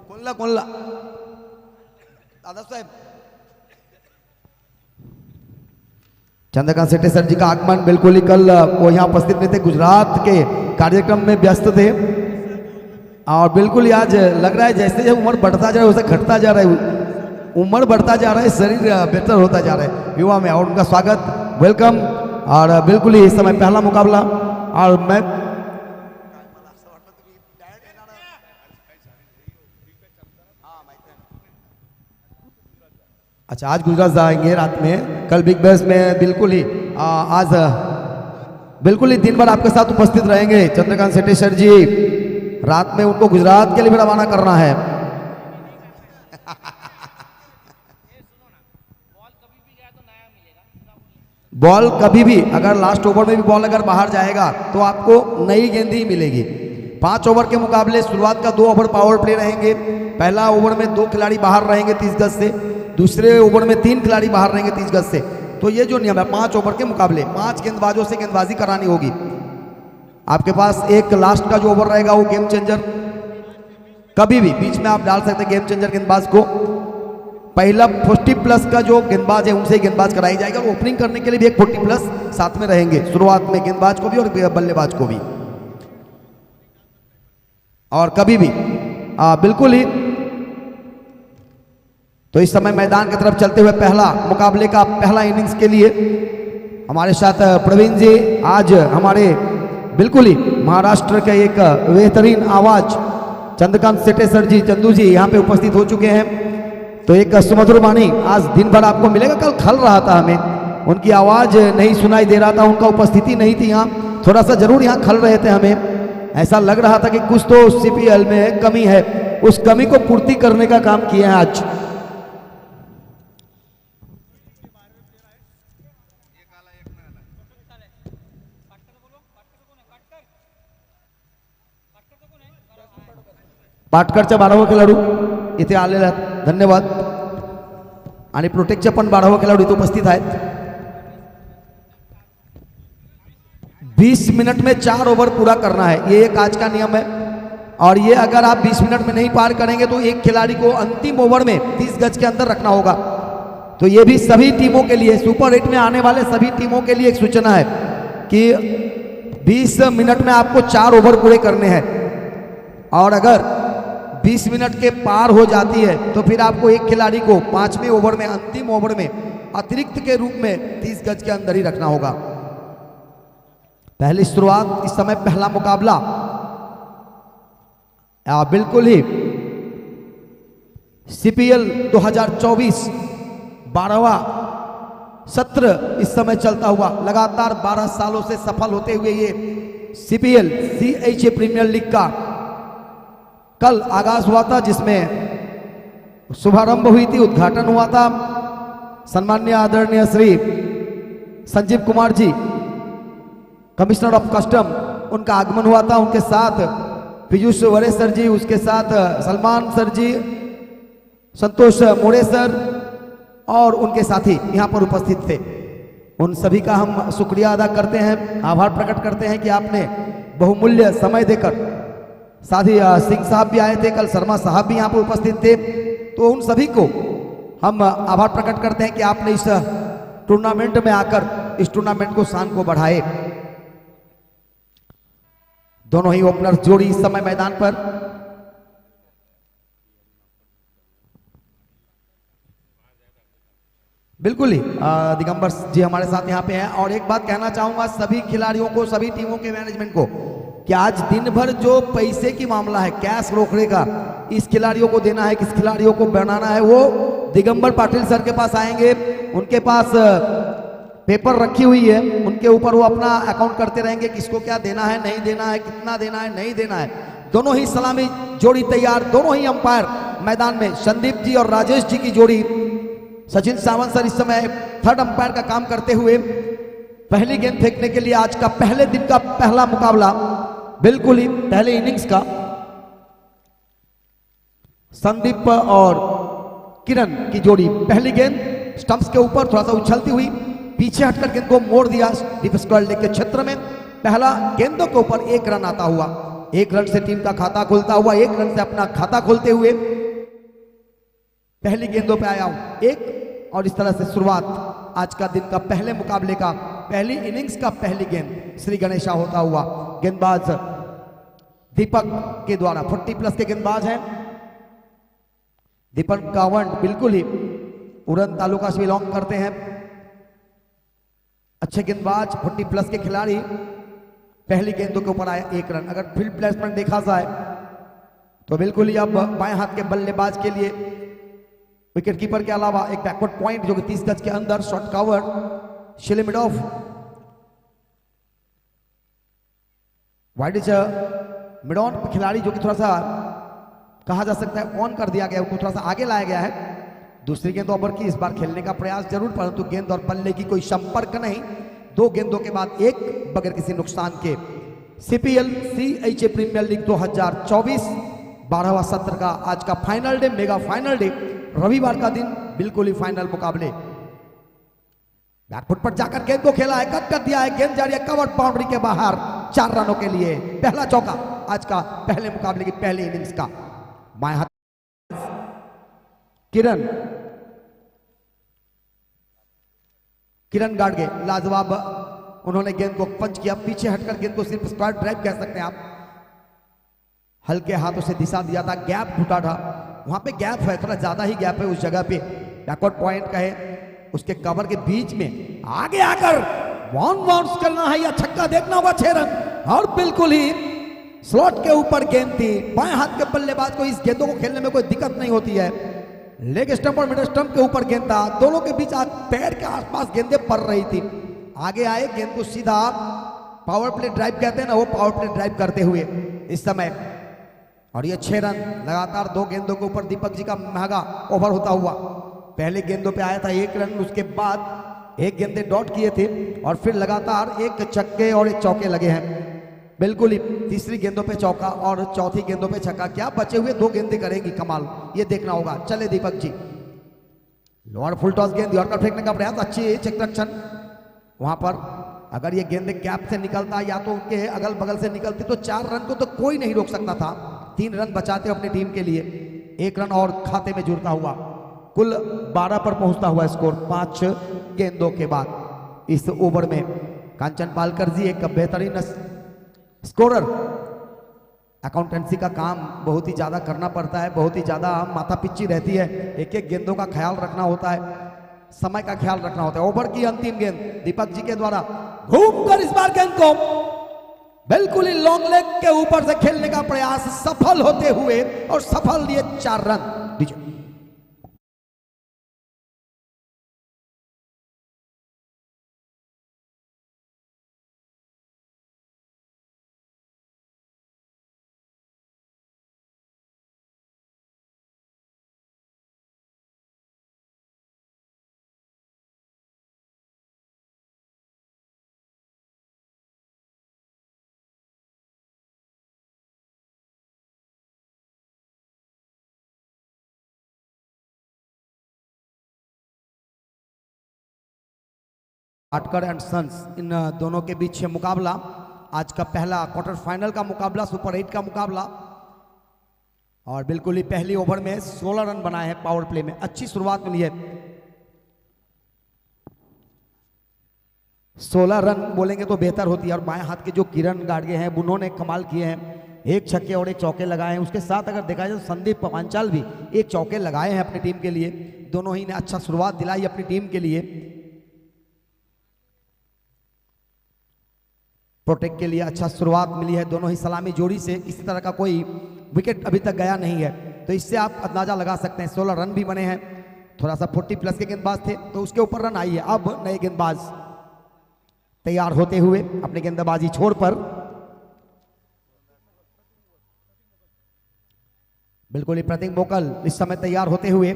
कोणला दादासाहेब चंद्रकांत सेठी sir जी का आगमन बिल्कुल ही कल वो यहाँ उपस्थित नहीं थे, गुजरात के कार्यक्रम में व्यस्त थे और बिल्कुल ही आज लग रहा है जैसे जब उम्र बढ़ता जा रहा है वैसे घटता जा रहा है, उम्र बढ़ता जा रहा है, शरीर बेहतर होता जा रहा है युवा में। और उनका स्वागत वेलकम। और बिल्कुल ही इस समय पहला मुकाबला और मैं अच्छा आज गुजरात जाएंगे रात में, कल बिग बैश में बिल्कुल ही आज बिल्कुल ही दिन भर आपके साथ उपस्थित रहेंगे चंद्रकांत सेठी सर जी। रात में उनको गुजरात के लिए भी रवाना करना है। बॉल कभी भी अगर लास्ट ओवर में भी बॉल अगर बाहर जाएगा तो आपको नई गेंद ही मिलेगी। 5 ओवर के मुकाबले शुरुआत का 2 ओवर पावर प्ले रहेंगे। पहला ओवर में 2 खिलाड़ी बाहर रहेंगे 30 गज से, दूसरे ओवर में 3 खिलाड़ी बाहर रहेंगे 30 गज से। तो ये जो नियम है 5 ओवर के मुकाबले 5 गेंदबाजों से गेंदबाजी करानी होगी। आपके पास एक लास्ट का जो ओवर रहेगा वो गेम चेंजर, कभी भी बीच में आप डाल सकते हैं गेम चेंजर गेंदबाज को। पहला 40+ का जो गेंदबाज है उनसे गेंदबाज कराई जाएगा। ओपनिंग करने के लिए भी एक 40+ साथ में रहेंगे, शुरुआत में गेंदबाज को भी और बल्लेबाज को भी। और कभी भी बिल्कुल ही तो इस समय मैदान की तरफ चलते हुए पहला मुकाबले का पहला इनिंग्स के लिए हमारे साथ प्रवीण जी, आज हमारे बिल्कुल ही महाराष्ट्र के एक बेहतरीन आवाज चंद्रकांत सेठी सर जी, चंदू जी यहाँ पे उपस्थित हो चुके हैं। तो एक सुमधुर वाणी आज दिन भर आपको मिलेगा। कल खल रहा था, हमें उनकी आवाज नहीं सुनाई दे रहा था, उनका उपस्थिति नहीं थी यहाँ, थोड़ा सा जरूर यहाँ खल रहे थे। हमें ऐसा लग रहा था कि कुछ तो CPL में कमी है, उस कमी को पूर्ति करने का काम किया है आज। पाटकरच्या 12वा खेळाडू इथे आलेले आहेत, धन्यवाद। आणि प्रोटेक्टचे पण 12वा खेळाडू इथे उपस्थित आहेत। 20 मिनट में 4 ओवर पूरा करना है, ये एक आज का नियम है। और ये अगर आप 20 मिनट में नहीं पार करेंगे तो एक खिलाड़ी को अंतिम ओवर में 30 गज के अंदर रखना होगा। तो ये भी सभी टीमों के लिए, सुपर 8 में आने वाले सभी टीमों के लिए एक सूचना है कि 20 मिनट में आपको 4 ओवर पूरे करने हैं। और अगर 20 मिनट के पार हो जाती है तो फिर आपको एक खिलाड़ी को 5वें ओवर में, अंतिम ओवर में अतिरिक्त के रूप में 30 गज के अंदर ही रखना होगा। पहली शुरुआत इस समय पहला मुकाबला बिल्कुल ही CPL 2024 12वां सत्र इस समय चलता हुआ, लगातार 12 सालों से सफल होते हुए ये CPL CHA प्रीमियर लीग का कल आगाज हुआ था, जिसमें शुभारंभ हुई थी, उद्घाटन हुआ था। सम्माननीय आदरणीय Shri Sanjeev Kumar ji, commissioner of custom, उनका आगमन हुआ था। उनके साथ पीयूष वरे सर जी, उसके साथ सलमान सर जी, संतोष मोरे सर और उनके साथी यहाँ पर उपस्थित थे। उन सभी का हम शुक्रिया अदा करते हैं, आभार प्रकट करते हैं कि आपने बहुमूल्य समय देकर, साथ ही सिंह साहब भी आए थे कल, शर्मा साहब भी यहाँ पर उपस्थित थे। तो उन सभी को हम आभार प्रकट करते हैं कि आपने इस टूर्नामेंट में आकर इस टूर्नामेंट को शान को बढ़ाए। दोनों ही ओपनर जोड़ी इस समय मैदान पर। बिल्कुल ही दिगंबर जी हमारे साथ यहाँ पे हैं। और एक बात कहना चाहूंगा सभी खिलाड़ियों को, सभी टीमों के मैनेजमेंट को, कि आज दिन भर जो पैसे की मामला है, कैश रोकड़े का, इस खिलाड़ियों को देना है, किस खिलाड़ियों को बनाना है, वो दिगंबर पाटिल सर के पास आएंगे। उनके पास पेपर रखी हुई है, उनके ऊपर वो अपना अकाउंट करते रहेंगे, किसको क्या देना है, नहीं देना है, कितना देना है, नहीं देना है। दोनों ही सलामी जोड़ी तैयार, दोनों ही अंपायर मैदान में, संदीप जी और राजेश जी की जोड़ी। सचिन सावंत सर इस समय 3rd अंपायर का काम करते हुए पहली गेंद फेंकने के लिए आज का पहले दिन का पहला मुकाबला, बिल्कुल ही पहले इनिंग्स का, संदीप और किरण की जोड़ी। पहली गेंद स्टंप्स के ऊपर थोड़ा सा उछलती हुई पीछे हटकर गेंद को मोड़ दिया डीप स्क्वायर लेग के क्षेत्र में। पहला गेंदों के ऊपर 1 रन आता हुआ, 1 रन से टीम का खाता खुलता हुआ, 1 रन से अपना खाता खोलते हुए पहली गेंदों पे आया हूं एक, और इस तरह से शुरुआत आज का दिन का पहले मुकाबले का, पहली इनिंग्स का पहली गेंद श्री गणेशा होता हुआ। गेंदबाज दीपक के द्वारा 40 प्लस के गेंदबाज हैं दीपक गावंड, बिल्कुल ही उड़न तालुका से बिलोंग करते हैं। अच्छे गेंदबाज 40 प्लस के खिलाड़ी। पहली गेंदों के ऊपर आया 1 रन। अगर फील्ड प्लेसमेंट देखा जाए तो बिल्कुल ही अब बाएं हाथ के बल्लेबाज के लिए विकेट कीपर के अलावा एक बैकवर्ड पॉइंट जो कि 30 गज के अंदर shot cover silly mid off, wide is mid on खिलाड़ी जो कि थोड़ा सा कहा जा सकता है ऑन कर दिया गया, उनको थोड़ा सा आगे लाया गया है। दूसरी गेंद ओवर की, इस बार खेलने का प्रयास जरूर, परंतु गेंद और बल्ले की कोई संपर्क नहीं। 2 गेंदों के बाद 1 बगैर किसी नुकसान के। सीपीएल सीएचए प्रीमियर लीग 2024 12वां सत्र का आज का final day, mega final day, रविवार का दिन, बिल्कुल ही फाइनल मुकाबले। बैकफुट पर जाकर गेंद को खेला है, कट कर दिया है, गेंद जा रही है कवर्ड बाउंड्री के बाहर 4 रनों के लिए। पहला चौका आज का पहले मुकाबले की पहली इनिंग्स का। बाएं हाथ किरण गाड़गे लाजवाब, उन्होंने गेंद को पंच किया, पीछे हटकर गेंद को सिर्फ स्क्वायर ड्राइव कह सकते हैं आप, हल्के हाथों से दिशा दिया था, गैप ढूंढा था, वहां पे गैप है, थोड़ा ज्यादा ही गैप है उस जगह पे, बैकवर्ड पॉइंट का है, उसके कवर के बीच में आगे आकर वन बाउंस करना है या छक्का देखना होगा 6 रन। और बिल्कुल ही स्लॉट के ऊपर गेंद थी। बाएं हाथ के बल्लेबाज को इस गेंदों को खेलने में कोई दिक्कत नहीं होती है। लेग स्टंप और मिडल स्टंप के ऊपर गेंद था, दोनों के बीच पैर के आसपास गेंदें पड़ रही थी। आगे आए, गेंद को सीधा पावर प्ले ड्राइव कहते हैं ना, वो पावर प्ले ड्राइव करते हुए इस समय, और ये 6 रन लगातार 2 गेंदों के ऊपर दीपक जी का महंगा ओवर होता हुआ। पहले गेंदों पे आया था 1 रन, उसके बाद 1 गेंदे डॉट किए थे और फिर लगातार 1 छक्के और 1 चौके लगे हैं। बिल्कुल ही तीसरी गेंदों पे चौका और चौथी गेंदों पे छक्का। क्या बचे हुए 2 गेंदे करेंगी कमाल, ये देखना होगा। चले Deepak ji, lower full toss गेंद यॉर्कर फेंकने का प्रयास, अच्छी चेक रक्षण वहां पर। अगर ये गेंद कैप से निकलता या तो उनके अगल बगल से निकलती तो 4 रन को तो कोई नहीं रोक सकता था। 3 रन बचाते अपनी टीम के लिए, 1 रन और खाते में जुड़ता हुआ, कुल 12 पर पहुंचता हुआ स्कोर 5 गेंदों के बाद। इस ओवर में कांचन पालकर जी एक बेहतरीन स्कोरर। अकाउंटेंसी का काम बहुत ही ज्यादा करना पड़ता है, बहुत ही ज्यादा माथा पिच्ची रहती है, एक एक गेंदों का ख्याल रखना होता है, समय का ख्याल रखना होता है। ओवर की अंतिम गेंद दीपक जी के द्वारा घूमकर इस बार गेंद को बिल्कुल ही लॉन्ग लेग के ऊपर से खेलने का प्रयास सफल होते हुए, और सफल लिए 4 रन। दीजिए आटकर एंड सन्स, इन दोनों के बीच मुकाबला, आज का पहला क्वार्टर फाइनल का मुकाबला, सुपर 8 का मुकाबला। और बिल्कुल ही पहली ओवर में 16 रन बनाए हैं पावर प्ले में, अच्छी शुरुआत मिली है। 16 रन बोलेंगे तो बेहतर होती है। और बाएं हाथ के जो किरण गाड़गे हैं उन्होंने कमाल किए हैं, 1 छक्के और 1 चौके लगाए हैं। उसके साथ अगर देखा जाए तो संदीप पांचाल भी 1 चौके लगाए हैं अपनी टीम के लिए। दोनों ही ने अच्छा शुरुआत दिलाई अपनी टीम के लिए। प्रोटेक्ट के लिए अच्छा शुरुआत मिली है, दोनों ही सलामी जोड़ी से, किसी तरह का कोई विकेट अभी तक गया नहीं है, तो इससे आप अंदाजा लगा सकते हैं। 16 रन भी बने हैं। थोड़ा सा 40 प्लस के गेंदबाज थे तो उसके ऊपर रन आई है। अब नए गेंदबाज तैयार होते हुए अपनी गेंदबाजी छोर पर, बिल्कुल ही प्रतीक मोकल इस समय तैयार होते हुए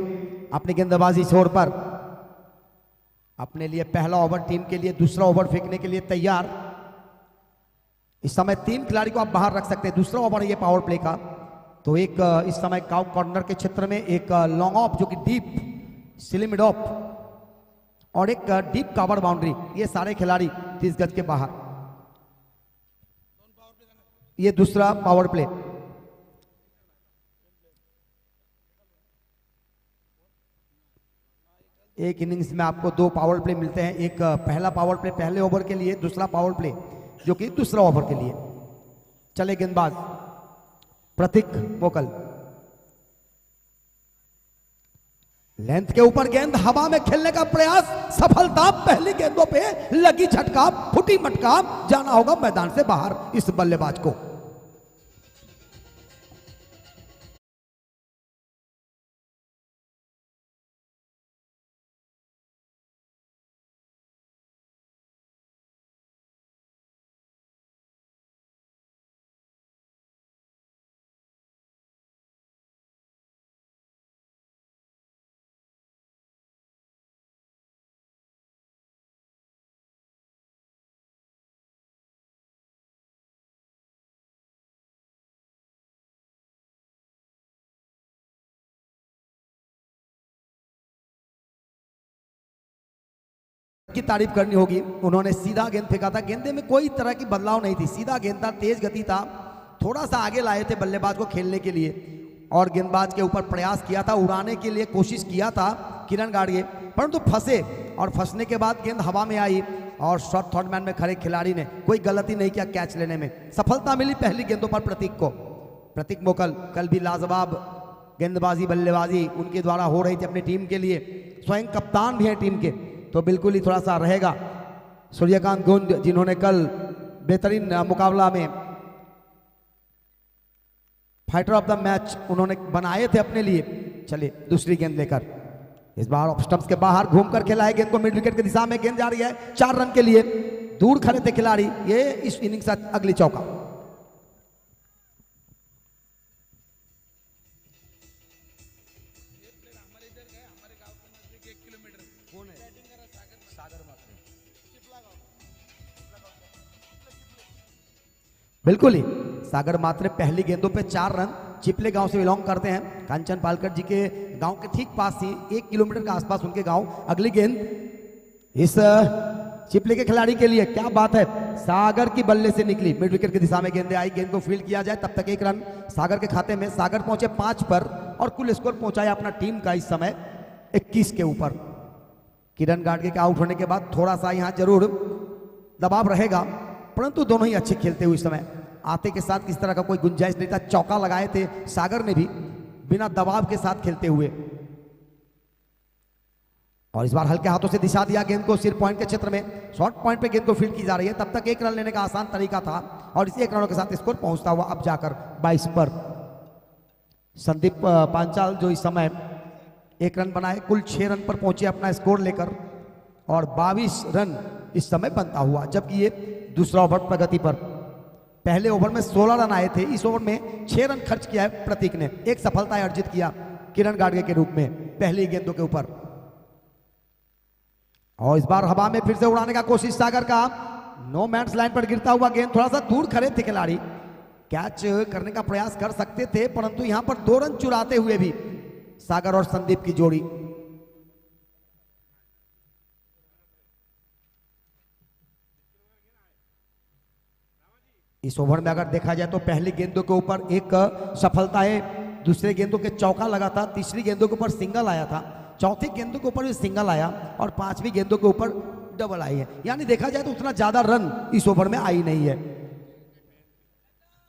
अपनी गेंदबाजी छोर पर, अपने लिए पहला ओवर, टीम के लिए दूसरा ओवर फेंकने के लिए तैयार। इस समय 3 खिलाड़ी को आप बाहर रख सकते हैं। दूसरा ओवर है ये पावर प्ले का, तो एक इस समय काउ कॉर्नर के क्षेत्र में एक लॉन्ग ऑफ जो कि डीप स्लिमिड ऑफ, और एक डीप कवर बाउंड्री, ये सारे खिलाड़ी 30 गज के बाहर। ये दूसरा पावर प्ले, एक इनिंग्स में आपको 2 पावर प्ले मिलते हैं, एक पहला पावर प्ले पहले ओवर के लिए, दूसरा पावर प्ले जो कि दूसरा ओवर के लिए। चले गेंदबाज प्रतीक मोकल, लेंथ के ऊपर गेंद, हवा में खेलने का प्रयास, सफलता, पहली गेंदों पे लगी झटका, फुटी मटका, जाना होगा मैदान से बाहर इस बल्लेबाज को। की तारीफ करनी होगी, उन्होंने सीधा गेंद फेंका था, गेंदे में कोई तरह की बदलाव नहीं थी, सीधा गेंद था, तेज गति था, थोड़ा सा आगे लाए थे बल्लेबाज को खेलने के लिए और गेंदबाज के ऊपर प्रयास किया था, उड़ाने के लिए कोशिश किया था किरण गाड़िए, परंतु फंसे और फंसने के बाद गेंद हवा में आई और शॉर्ट थर्ड मैन में खड़े खिलाड़ी ने कोई गलती नहीं किया, कैच लेने में सफलता मिली पहली गेंदों पर प्रतीक को। प्रतीक मोकल कल भी लाजवाब गेंदबाजी बल्लेबाजी उनके द्वारा हो रही थी अपनी टीम के लिए, स्वयं कप्तान भी हैं टीम के, तो बिल्कुल ही थोड़ा सा रहेगा। सूर्यकांत गुंज जिन्होंने कल बेहतरीन मुकाबला में फाइटर ऑफ द मैच उन्होंने बनाए थे अपने लिए। चलिए दूसरी गेंद लेकर, इस बार ऑफ स्टंप्स के बाहर घूमकर खेला है गेंद को, मिड विकेट की दिशा में गेंद जा रही है, 4 रन के लिए, दूर खड़े थे खिलाड़ी, ये इस इनिंग्स का अगली चौका। बिल्कुल ही सागर मात्रे पहली गेंदों पे 4 रन, चिपले गांव से बिलोंग करते हैं, कांचन पालकर जी के गांव के ठीक पास ही 1 किलोमीटर के आसपास उनके गांव। अगली गेंद इस चिपले के खिलाड़ी के लिए, क्या बात है, सागर की बल्ले से निकली, मिड विकेट की दिशा में गेंदे आई, गेंद को फील्ड किया जाए तब तक 1 रन सागर के खाते में। सागर पहुंचे 5 पर और कुल स्कोर पहुंचाया अपना टीम का इस समय 21 के ऊपर। किरण गाडगे के आउट होने के बाद थोड़ा सा यहाँ जरूर दबाव रहेगा, परंतु दोनों ही अच्छे खेलते हुए इस समय, आते के साथ किस तरह का कोई गुंजाइश नहीं था, चौका लगाए थे सागर ने भी बिना दबाव के साथ खेलते हुए। और इस बार हल्के हाथों से दिशा दिया गेंद को सिर पॉइंट के क्षेत्र में, शॉर्ट पॉइंट पे गेंद को फील्ड की जा रही है, तब तक 1 रन लेने का आसान तरीका था और इसी 1 रनों के साथ स्कोर पहुंचता हुआ अब जाकर 22 पर। संदीप पांचाल जो इस समय 1 रन बनाए, कुल 6 रन पर पहुंचे अपना स्कोर लेकर और 22 रन इस समय बनता हुआ, जबकि ये दूसरा ओवर प्रगति पर। पहले ओवर में 16 रन आए थे, इस ओवर में 6 रन खर्च किया है प्रतीक ने, 1 सफलता अर्जित किया किरण गाडगे के रूप में पहली गेंदों के ऊपर। और इस बार हवा में फिर से उड़ाने का कोशिश सागर का, नो मैन्स लाइन पर गिरता हुआ गेंद, थोड़ा सा दूर खड़े थे खिलाड़ी, कैच करने का प्रयास कर सकते थे, परंतु यहां पर 2 रन चुराते हुए भी सागर और संदीप की जोड़ी। इस ओवर में अगर देखा जाए तो पहली गेंदों के ऊपर 1 सफलता है, दूसरे गेंदों के चौका लगा था, तीसरी गेंदों के ऊपर सिंगल आया था, चौथी गेंदों के ऊपर भी सिंगल आया और 5वीं गेंदों के ऊपर डबल आई है, यानी देखा जाए तो उतना ज्यादा रन इस ओवर में आई नहीं है।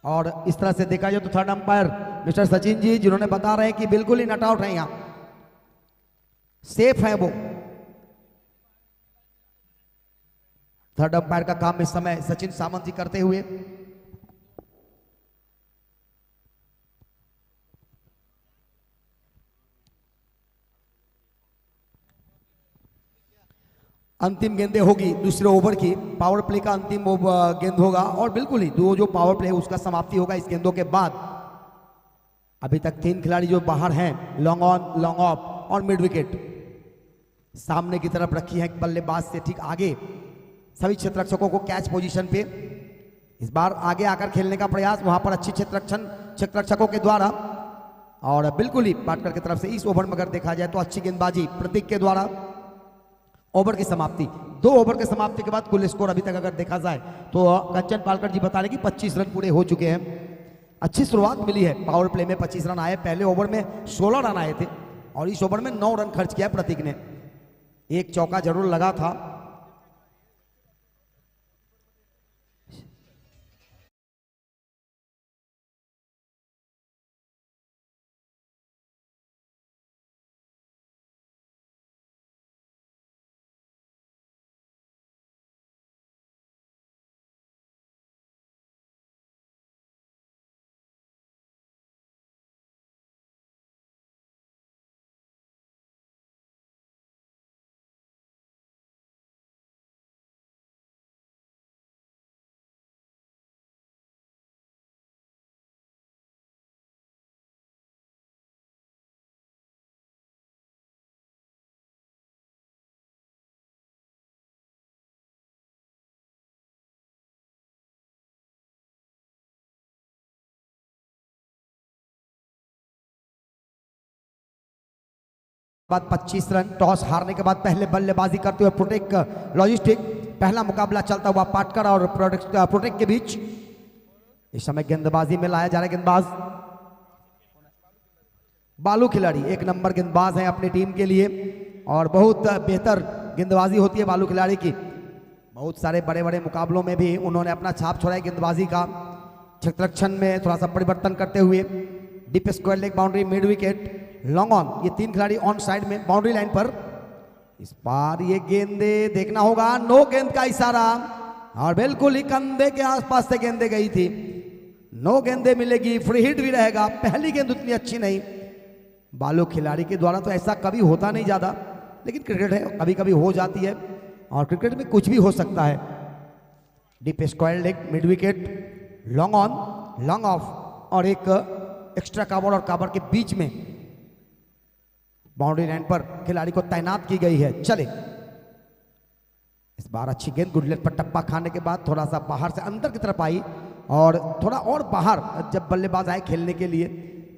और इस तरह से देखा जाए तो third umpire mister Sachin ji जिन्होंने बता रहे हैं कि बिल्कुल ही नट आउट है, यहां सेफ है वो। थर्ड अंपायर का काम इस समय सचिन सामंत जी करते हुए। अंतिम गेंदें होगी दूसरे ओवर की, पावर प्ले का अंतिम गेंद होगा और बिल्कुल ही जो पावर प्ले है उसका समाप्ति होगा इस गेंदों के बाद। अभी तक 3 खिलाड़ी जो बाहर हैं, लॉन्ग ऑन, लॉन्ग ऑफ और मिड विकेट सामने की तरफ रखी है बल्लेबाज से ठीक आगे, सभी क्षेत्ररक्षकों को कैच पोजीशन पे। इस बार आगे आकर खेलने का प्रयास, वहां पर अच्छी क्षेत्ररक्षकों के द्वारा और बिल्कुल ही पाटकर की तरफ से इस ओवर में अगर देखा जाए तो अच्छी गेंदबाजी प्रतीक के द्वारा। ओवर की समाप्ति, 2 ओवर के समाप्ति के बाद कुल स्कोर अभी तक अगर देखा जाए तो कंचन पालकर जी बता रहे कि 25 रन पूरे हो चुके हैं। अच्छी शुरुआत मिली है, पावर प्ले में 25 रन आए, पहले ओवर में 16 रन आए थे और इस ओवर में 9 रन खर्च किया प्रतीक ने। एक चौका जरूर लगा था। बाद 25 रन टॉस हारने के बाद पहले बल्लेबाजी करते हुए प्रोटेक लॉजिस्टिक। पहला मुकाबला चलता हुआ पाटकर और प्रोटेक के बीच। इस समय गेंदबाजी में लाया जा रहा है गेंदबाज बालू खिलाड़ी, एक नंबर गेंदबाज हैं अपनी टीम के लिए और बहुत बेहतर गेंदबाजी होती है बालू खिलाड़ी की। बहुत सारे बड़े बड़े मुकाबलों में भी उन्होंने अपना छाप छोड़ा है गेंदबाजी का। क्षेत्ररक्षण में थोड़ा सा परिवर्तन करते हुए deep square leg boundary, mid wicket, long on, ये तीन खिलाड़ी ऑन साइड में बाउंड्री लाइन पर। इस बार ये गेंदे देखना होगा, नो गेंद का इशारा और बिल्कुल ही कंधे के आसपास से गेंदे गई थी। नो गेंदे मिलेगी, फ्री हिट भी रहेगा। पहली गेंद उतनी अच्छी नहीं बालू खिलाड़ी के द्वारा, तो ऐसा कभी होता नहीं ज्यादा, लेकिन क्रिकेट है, कभी कभी हो जाती है और क्रिकेट में कुछ भी हो सकता है। Deep square leg, mid wicket, long on, long off और एक एक्स्ट्रा कवर और कवर के बीच में बाउंड्री लाइन पर खिलाड़ी को तैनात की गई है। चले, इस बार अच्छी गेंद गुडलेट पर टप्पा खाने के बाद थोड़ा सा बाहर से अंदर की तरफ आई और थोड़ा और बाहर जब बल्लेबाज आए खेलने के लिए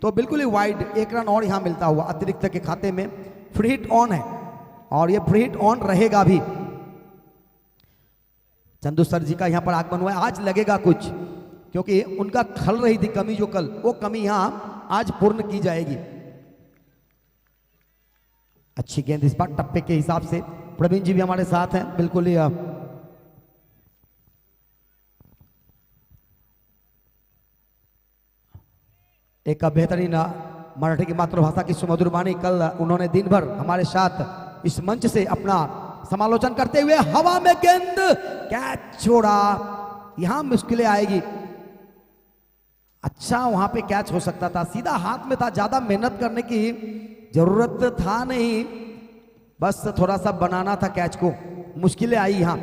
तो बिल्कुल ही वाइड, एक रन और यहां मिलता हुआ अतिरिक्त के खाते में। फ्री हिट ऑन है और ये फ्री हिट ऑन रहेगा भी। चंदू सर जी का यहां पर आगमन हुआ है। आज लगेगा कुछ, क्योंकि उनका खल रही थी कमी जो कल, वो कमी यहां आज पूर्ण की जाएगी। अच्छी गेंद इस बार टप्पे के हिसाब से। प्रवीण जी भी हमारे साथ हैं, बिल्कुल ही एक बेहतरीन मराठी की मातृभाषा की सुमधुर वाणी। कल उन्होंने दिन भर हमारे साथ इस मंच से अपना समालोचन करते हुए हवा में गेंद कैच छोड़ा। यहां मुश्किलें आएगी। अच्छा वहां पे कैच हो सकता था, सीधा हाथ में था, ज्यादा मेहनत करने की जरूरत था नहीं, बस थोड़ा सा बनाना था कैच को। मुश्किलें आई यहां,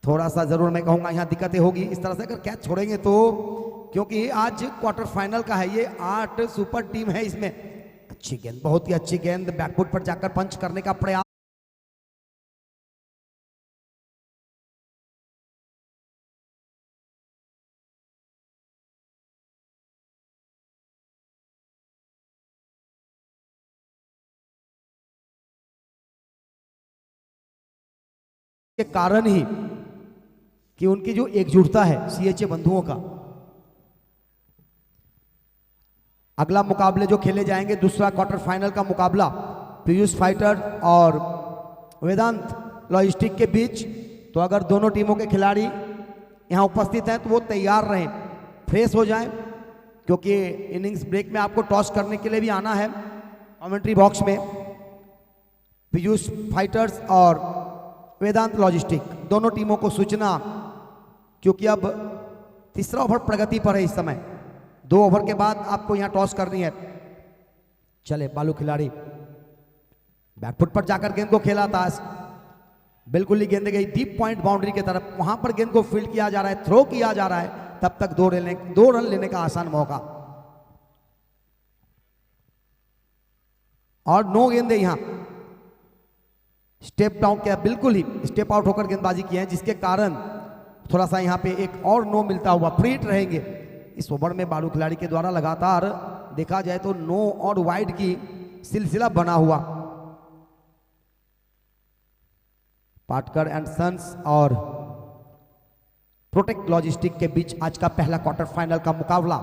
थोड़ा सा जरूर मैं कहूंगा यहां दिक्कतें होगी। इस तरह से अगर कैच छोड़ेंगे तो, क्योंकि आज क्वार्टर फाइनल का है ये, 8 सुपर टीम है इसमें। अच्छी गेंद, बहुत ही अच्छी गेंद, बैकफुट पर जाकर पंच करने का प्रयास। के कारण ही कि उनकी जो एकजुटता है सीएचए बंधुओं का। अगला मुकाबले जो खेले जाएंगे, दूसरा क्वार्टर फाइनल का मुकाबला पीयूष फाइटर और वेदांत लॉजिस्टिक के बीच। तो अगर दोनों टीमों के खिलाड़ी यहां उपस्थित हैं तो वो तैयार रहें, फ्रेश हो जाएं, क्योंकि इनिंग्स ब्रेक में आपको टॉस करने के लिए भी आना है। कमेंट्री बॉक्स में पीयूष फाइटर्स और वेदांत लॉजिस्टिक दोनों टीमों को सूचना, क्योंकि अब तीसरा ओवर प्रगति पर है इस समय। 2 ओवर के बाद आपको यहां टॉस करनी है। चले, बालू खिलाड़ी बैकफुट पर जाकर गेंद को खेला था, बिल्कुल ही गेंद गई डीप पॉइंट बाउंड्री की तरफ। वहां पर गेंद को फील्ड किया जा रहा है, थ्रो किया जा रहा है, तब तक 2 रन लेने का आसान मौका। और नो गेंदे यहां स्टेप डाउन किया, बिल्कुल ही स्टेप आउट होकर गेंदबाजी की है, जिसके कारण थोड़ा सा यहां पे एक और नो मिलता हुआ फ्री हिट रहेंगे। इस ओवर में बालू खिलाड़ी के द्वारा लगातार देखा जाए तो नो और वाइड की सिलसिला बना हुआ। पाटकर एंड सन्स और प्रोटेक्ट लॉजिस्टिक के बीच आज का पहला क्वार्टर फाइनल का मुकाबला।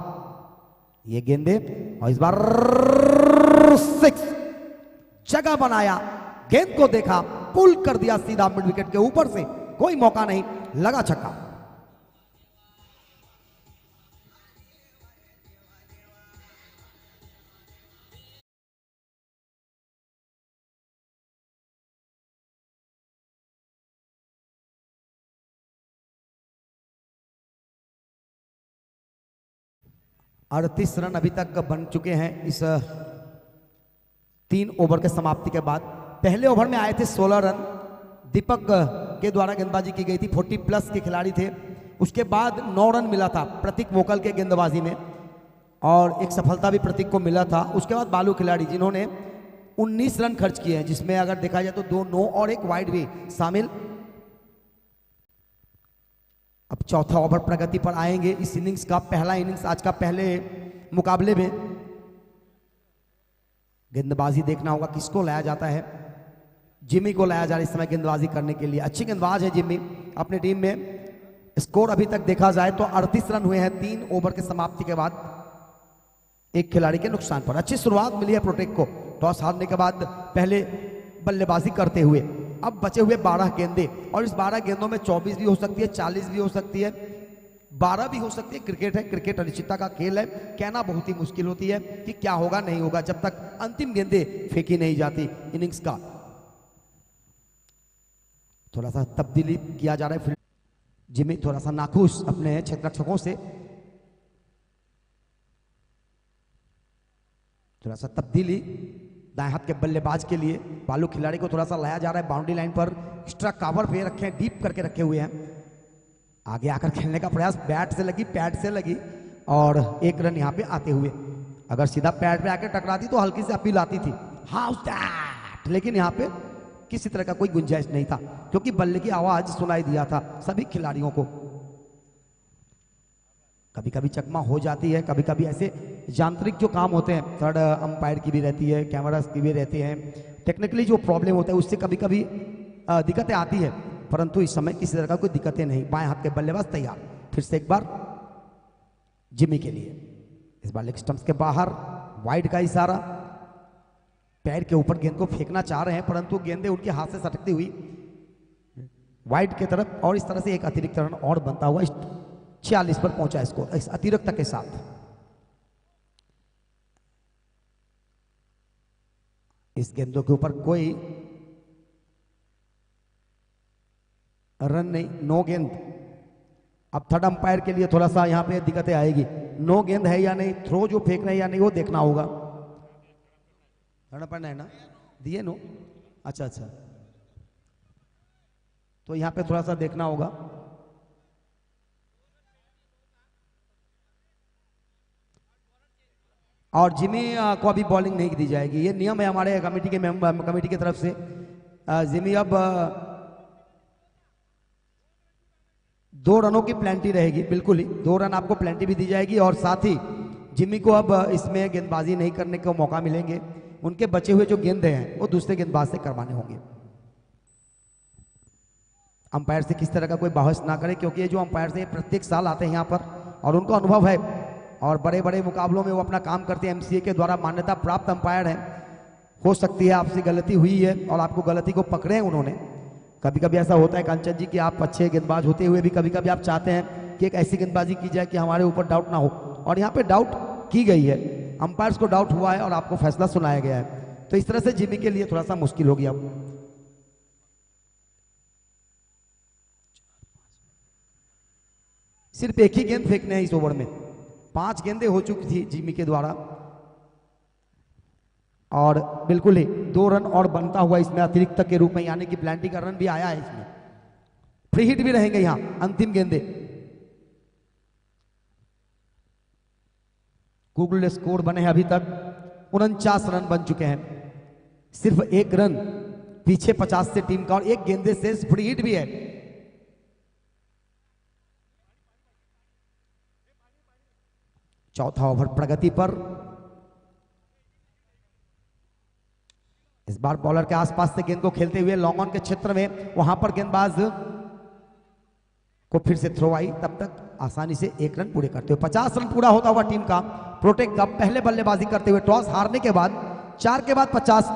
ये गेंदे और इस बार 6 जगह बनाया, गेंद को देखा, पुल कर दिया सीधा मिड विकेट के ऊपर से, कोई मौका नहीं, लगा छक्का। अड़तीस रन अभी तक बन चुके हैं इस 3 ओवर के समाप्ति के बाद। पहले ओवर में आए थे 16 रन, दीपक के द्वारा गेंदबाजी की गई थी, 40 प्लस के खिलाड़ी थे। उसके बाद 9 रन मिला था प्रतीक मोकल के गेंदबाजी में और एक सफलता भी प्रतीक को मिला था। उसके बाद बालू खिलाड़ी जिन्होंने 19 रन खर्च किए हैं, जिसमें अगर देखा जाए तो 2 नो और 1 वाइड भी शामिल। अब चौथा ओवर प्रगति पर आएंगे। इस इनिंग्स का पहला इनिंग्स आज का पहले मुकाबले में गेंदबाजी देखना होगा किसको लाया जाता है। जिमी को लाया जा रहा है इस समय गेंदबाजी करने के लिए। अच्छी गेंदबाज है जिमी अपनी टीम में। स्कोर अभी तक देखा जाए तो 38 रन हुए हैं 3 ओवर के समाप्ति के बाद, एक खिलाड़ी के नुकसान पर। अच्छी शुरुआत मिली है प्रोटेक्ट को टॉस हारने के बाद पहले बल्लेबाजी करते हुए। अब बचे हुए 12 गेंदे और इस 12 गेंदों में 24 भी हो सकती है, 40 भी हो सकती है, 12 भी हो सकती है। क्रिकेट है, क्रिकेट अनिश्चितता का खेल है। कहना बहुत ही मुश्किल होती है कि क्या होगा नहीं होगा जब तक अंतिम गेंदे फेंकी नहीं जाती। इनिंग्स का थोड़ा सा तब्दीली किया जा रहा है। जिमी थोड़ा सा नाखुश अपने क्षेत्ररक्षकों से, थोड़ा सा तब्दीली दाएं हाथ के बल्लेबाज के लिए। बालू खिलाड़ी को थोड़ा सा लाया जा रहा है बाउंड्री लाइन पर, एक्स्ट्रा कवर पे रखे हैं, डीप करके रखे हुए हैं। आगे आकर खेलने का प्रयास, बैट से लगी, पैड से लगी और 1 रन यहाँ पे आते हुए। अगर सीधा पैड पे आकर टकराती तो हल्की सी अपील आती थी, हाउस दैट, लेकिन यहाँ पे किसी तरह का कोई गुंजाइश नहीं था क्योंकि बल्ले की आवाज सुनाई दिया था सभी खिलाड़ियों को। कभी कभी चकमा हो जाती है, कभी कभी ऐसे यांत्रिक जो काम होते हैं, थर्ड अंपायर की भी रहती है, कैमरा की भी रहती है, टेक्निकली जो प्रॉब्लम होता है उससे कभी कभी दिक्कतें आती है, परंतु इस समय किसी तरह का कोई दिक्कतें नहीं। बाएं हाथ के बल्लेबाज तैयार, फिर से एक बार जिमी के लिए। इस बार लेग स्टंप्स के बाहर, वाइड का इशारा, पैर के ऊपर गेंद को फेंकना चाह रहे हैं परंतु गेंदें उनके हाथ से सटकती हुई वाइड की तरफ, और इस तरह से एक अतिरिक्त रन और बनता हुआ 46 पर पहुंचा स्कोर इस अतिरिक्त के साथ। इस गेंदों के ऊपर कोई रन नहीं, नो गेंद। अब थर्ड अंपायर के लिए थोड़ा सा यहां पे दिक्कतें आएगी, नो गेंद है या नहीं, थ्रो जो फेंक रहे हैं या नहीं वो देखना होगा। थर्ड अंपायर है ना, दिए नो, अच्छा अच्छा, तो यहां पे थोड़ा सा देखना होगा। और जिमी को अभी बॉलिंग नहीं दी जाएगी, ये नियम है हमारे कमेटी के मेंबर, कमेटी की तरफ से। जिमी अब 2 रनों की प्लेंटी रहेगी, बिल्कुल ही 2 रन आपको प्लेंटी भी दी जाएगी और साथ ही जिमी को अब इसमें गेंदबाजी नहीं करने का मौका मिलेंगे। उनके बचे हुए जो गेंदे हैं वो दूसरे गेंदबाज से करवाने होंगे। अंपायर से किस तरह का कोई बहस ना करे क्योंकि ये जो अंपायर से प्रत्येक साल आते हैं यहाँ पर और उनको अनुभव है और बड़े बड़े मुकाबलों में वो अपना काम करते हैं। एमसीए के द्वारा मान्यता प्राप्त अंपायर हैं। हो सकती है आपसे गलती हुई है और आपको गलती को पकड़े हैं उन्होंने। कभी कभी ऐसा होता है कंचन जी कि आप अच्छे गेंदबाज होते हुए भी कभी कभी आप चाहते हैं कि एक ऐसी गेंदबाजी की जाए कि हमारे ऊपर डाउट ना हो, और यहाँ पे डाउट की गई है, अंपायर्स को डाउट हुआ है और आपको फैसला सुनाया गया है। तो इस तरह से जिमी के लिए थोड़ा सा मुश्किल हो गया। सिर्फ एक ही गेंद फेंकने हैं इस ओवर में, 5 गेंदें हो चुकी थी जिमी के द्वारा और बिल्कुल ही 2 रन और बनता हुआ इसमें अतिरिक्त के रूप में, यानी कि प्लांटी का रन भी आया है इसमें। फ्री हिट भी रहेंगे यहां अंतिम गेंदे। गूगल स्कोर बने हैं अभी तक 49 रन बन चुके हैं, सिर्फ 1 रन पीछे 50 से टीम का और 1 गेंदे से फ्री हिट भी है। चौथा ओवर प्रगति पर, इस बार बॉलर के आसपास से गेंद को खेलते हुए लॉन्ग ऑन के क्षेत्र में, वहां पर गेंदबाज को फिर से थ्रो आई, तब तक आसानी से 1 रन पूरे करते हुए 50 रन पूरा होता हुआ टीम का। प्रोटेक्ट का पहले बल्लेबाजी करते हुए टॉस हारने के बाद 4 के बाद 50।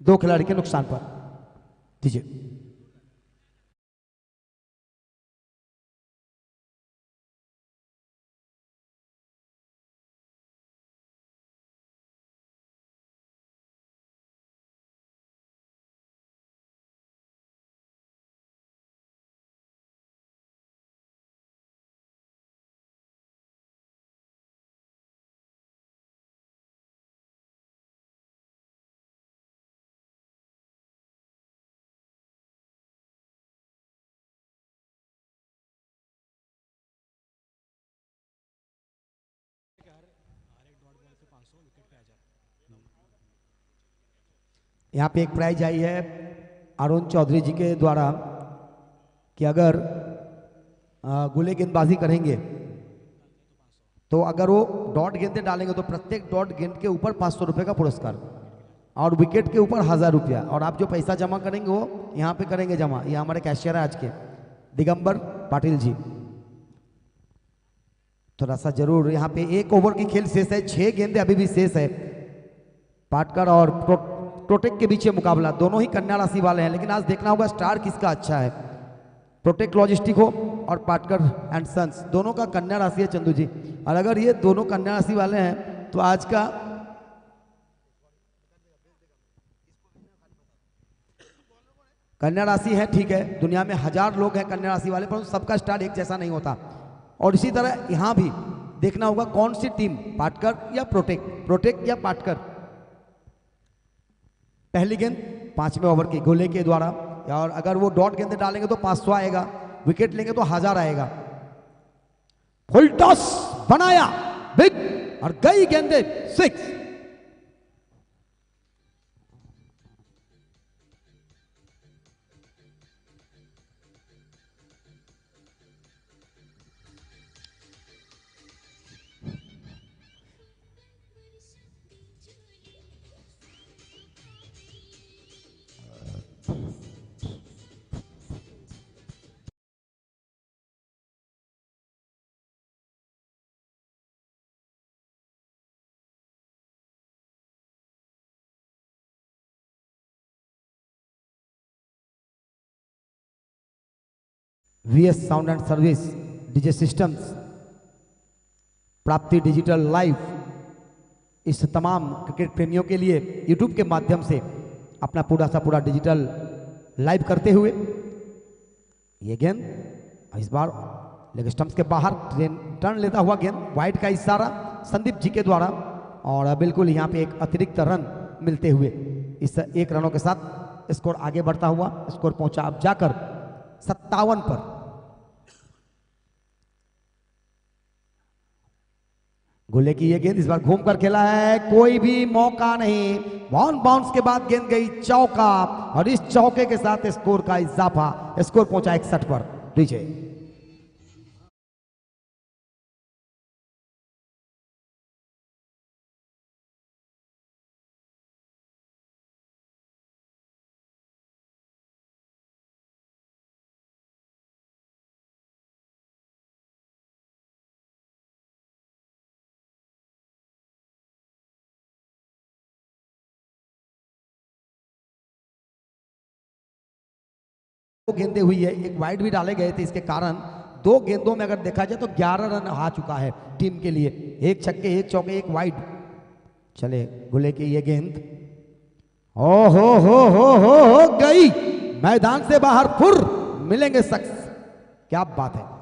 2 खिलाड़ी के नुकसान पर दीजिए। यहाँ पे एक प्राइज आई है अरुण चौधरी जी के द्वारा कि अगर गुले गेंदबाजी करेंगे तो अगर वो डॉट गेंदें डालेंगे तो प्रत्येक डॉट गेंद के ऊपर 500 रुपये का पुरस्कार और विकेट के ऊपर 1000 रुपया। और आप जो पैसा जमा करेंगे वो यहाँ पे करेंगे जमा। ये हमारे कैशियर है आज के दिगंबर पाटिल जी। थोड़ा सा जरूर यहाँ पे 1 ओवर की खेल शेष है, 6 गेंदें अभी भी शेष है। पाटकर और प्रोटेक्ट के बीच मुकाबला, दोनों ही कन्या राशि वाले हैं, लेकिन आज देखना होगा स्टार किसका अच्छा है, प्रोटेक्ट लॉजिस्टिक हो और पाटकर एंड सन्स, दोनों का कन्या राशि है चंदू जी। और अगर ये दोनों कन्या राशि वाले हैं तो आज का कन्या राशि है, ठीक है, दुनिया में 1000 लोग हैं कन्या राशि वाले, पर सबका स्टार एक जैसा नहीं होता। और इसी तरह यहां भी देखना होगा कौन सी टीम, पाटकर या प्रोटेक्ट या पाटकर। पहली गेंद 5वें ओवर की गोले के द्वारा, और अगर वो डॉट गेंद डालेंगे तो 500 आएगा, विकेट लेंगे तो 1000 आएगा। फुल टॉस बनाया बिग और गई गेंदे 6। VS sound and service DJ systems, प्राप्ति डिजिटल लाइव, इस तमाम क्रिकेट प्रेमियों के लिए यूट्यूब के माध्यम से अपना पूरा सा पूरा डिजिटल लाइव करते हुए ये गेंद इस बार लेग स्टंप्स के बाहर टर्न लेता हुआ गेंद, वाइड का इशारा संदीप जी के द्वारा, और बिल्कुल यहाँ पे एक अतिरिक्त रन मिलते हुए इस 1 रनों के साथ स्कोर आगे बढ़ता हुआ, स्कोर पहुंचा अब जाकर 57 पर। गुल्ले की ये गेंद इस बार घूम कर खेला है, कोई भी मौका नहीं, बाउंस के बाद गेंद गई चौका, और इस चौके के साथ स्कोर का इजाफा, स्कोर पहुंचा 61 पर। डीजे गेंदें हुई है, एक वाइड भी डाले गए थे, इसके कारण 2 गेंदों में अगर देखा जाए तो 11 रन आ चुका है टीम के लिए, 1 छक्के 1 चौके 1 वाइड। चले गुले की ये गेंद, ओ हो गई मैदान से बाहर, फुर मिलेंगे शख्स, क्या बात है।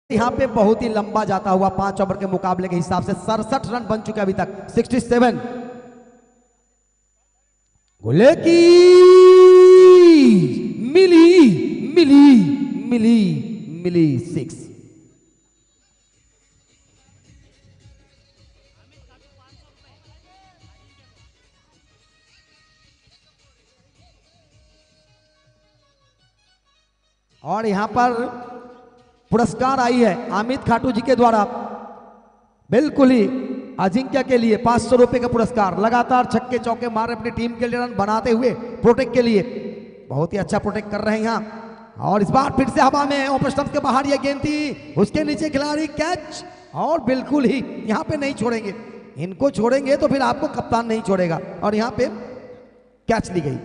यहां पे बहुत ही लंबा जाता हुआ 5 ओवर के मुकाबले के हिसाब से 67 रन बन चुके अभी तक, 67। गोले की मिली 6। और यहां पर पुरस्कार आई है अमित खाटू जी के द्वारा, बिल्कुल ही अजिंक्य के लिए 500 रुपए का पुरस्कार। लगातार छक्के चौके मार अपनी टीम के लिए रन बनाते हुए प्रोटेक्ट के लिए बहुत ही अच्छा प्रोटेक्ट कर रहे हैं यहाँ। और इस बार फिर से हवा में ओपन स्टंप के बाहर ये गेंद थी, उसके नीचे खिलाड़ी कैच, और बिल्कुल ही यहाँ पे नहीं छोड़ेंगे, इनको छोड़ेंगे तो फिर आपको कप्तान नहीं छोड़ेगा, और यहाँ पे कैच ली गई।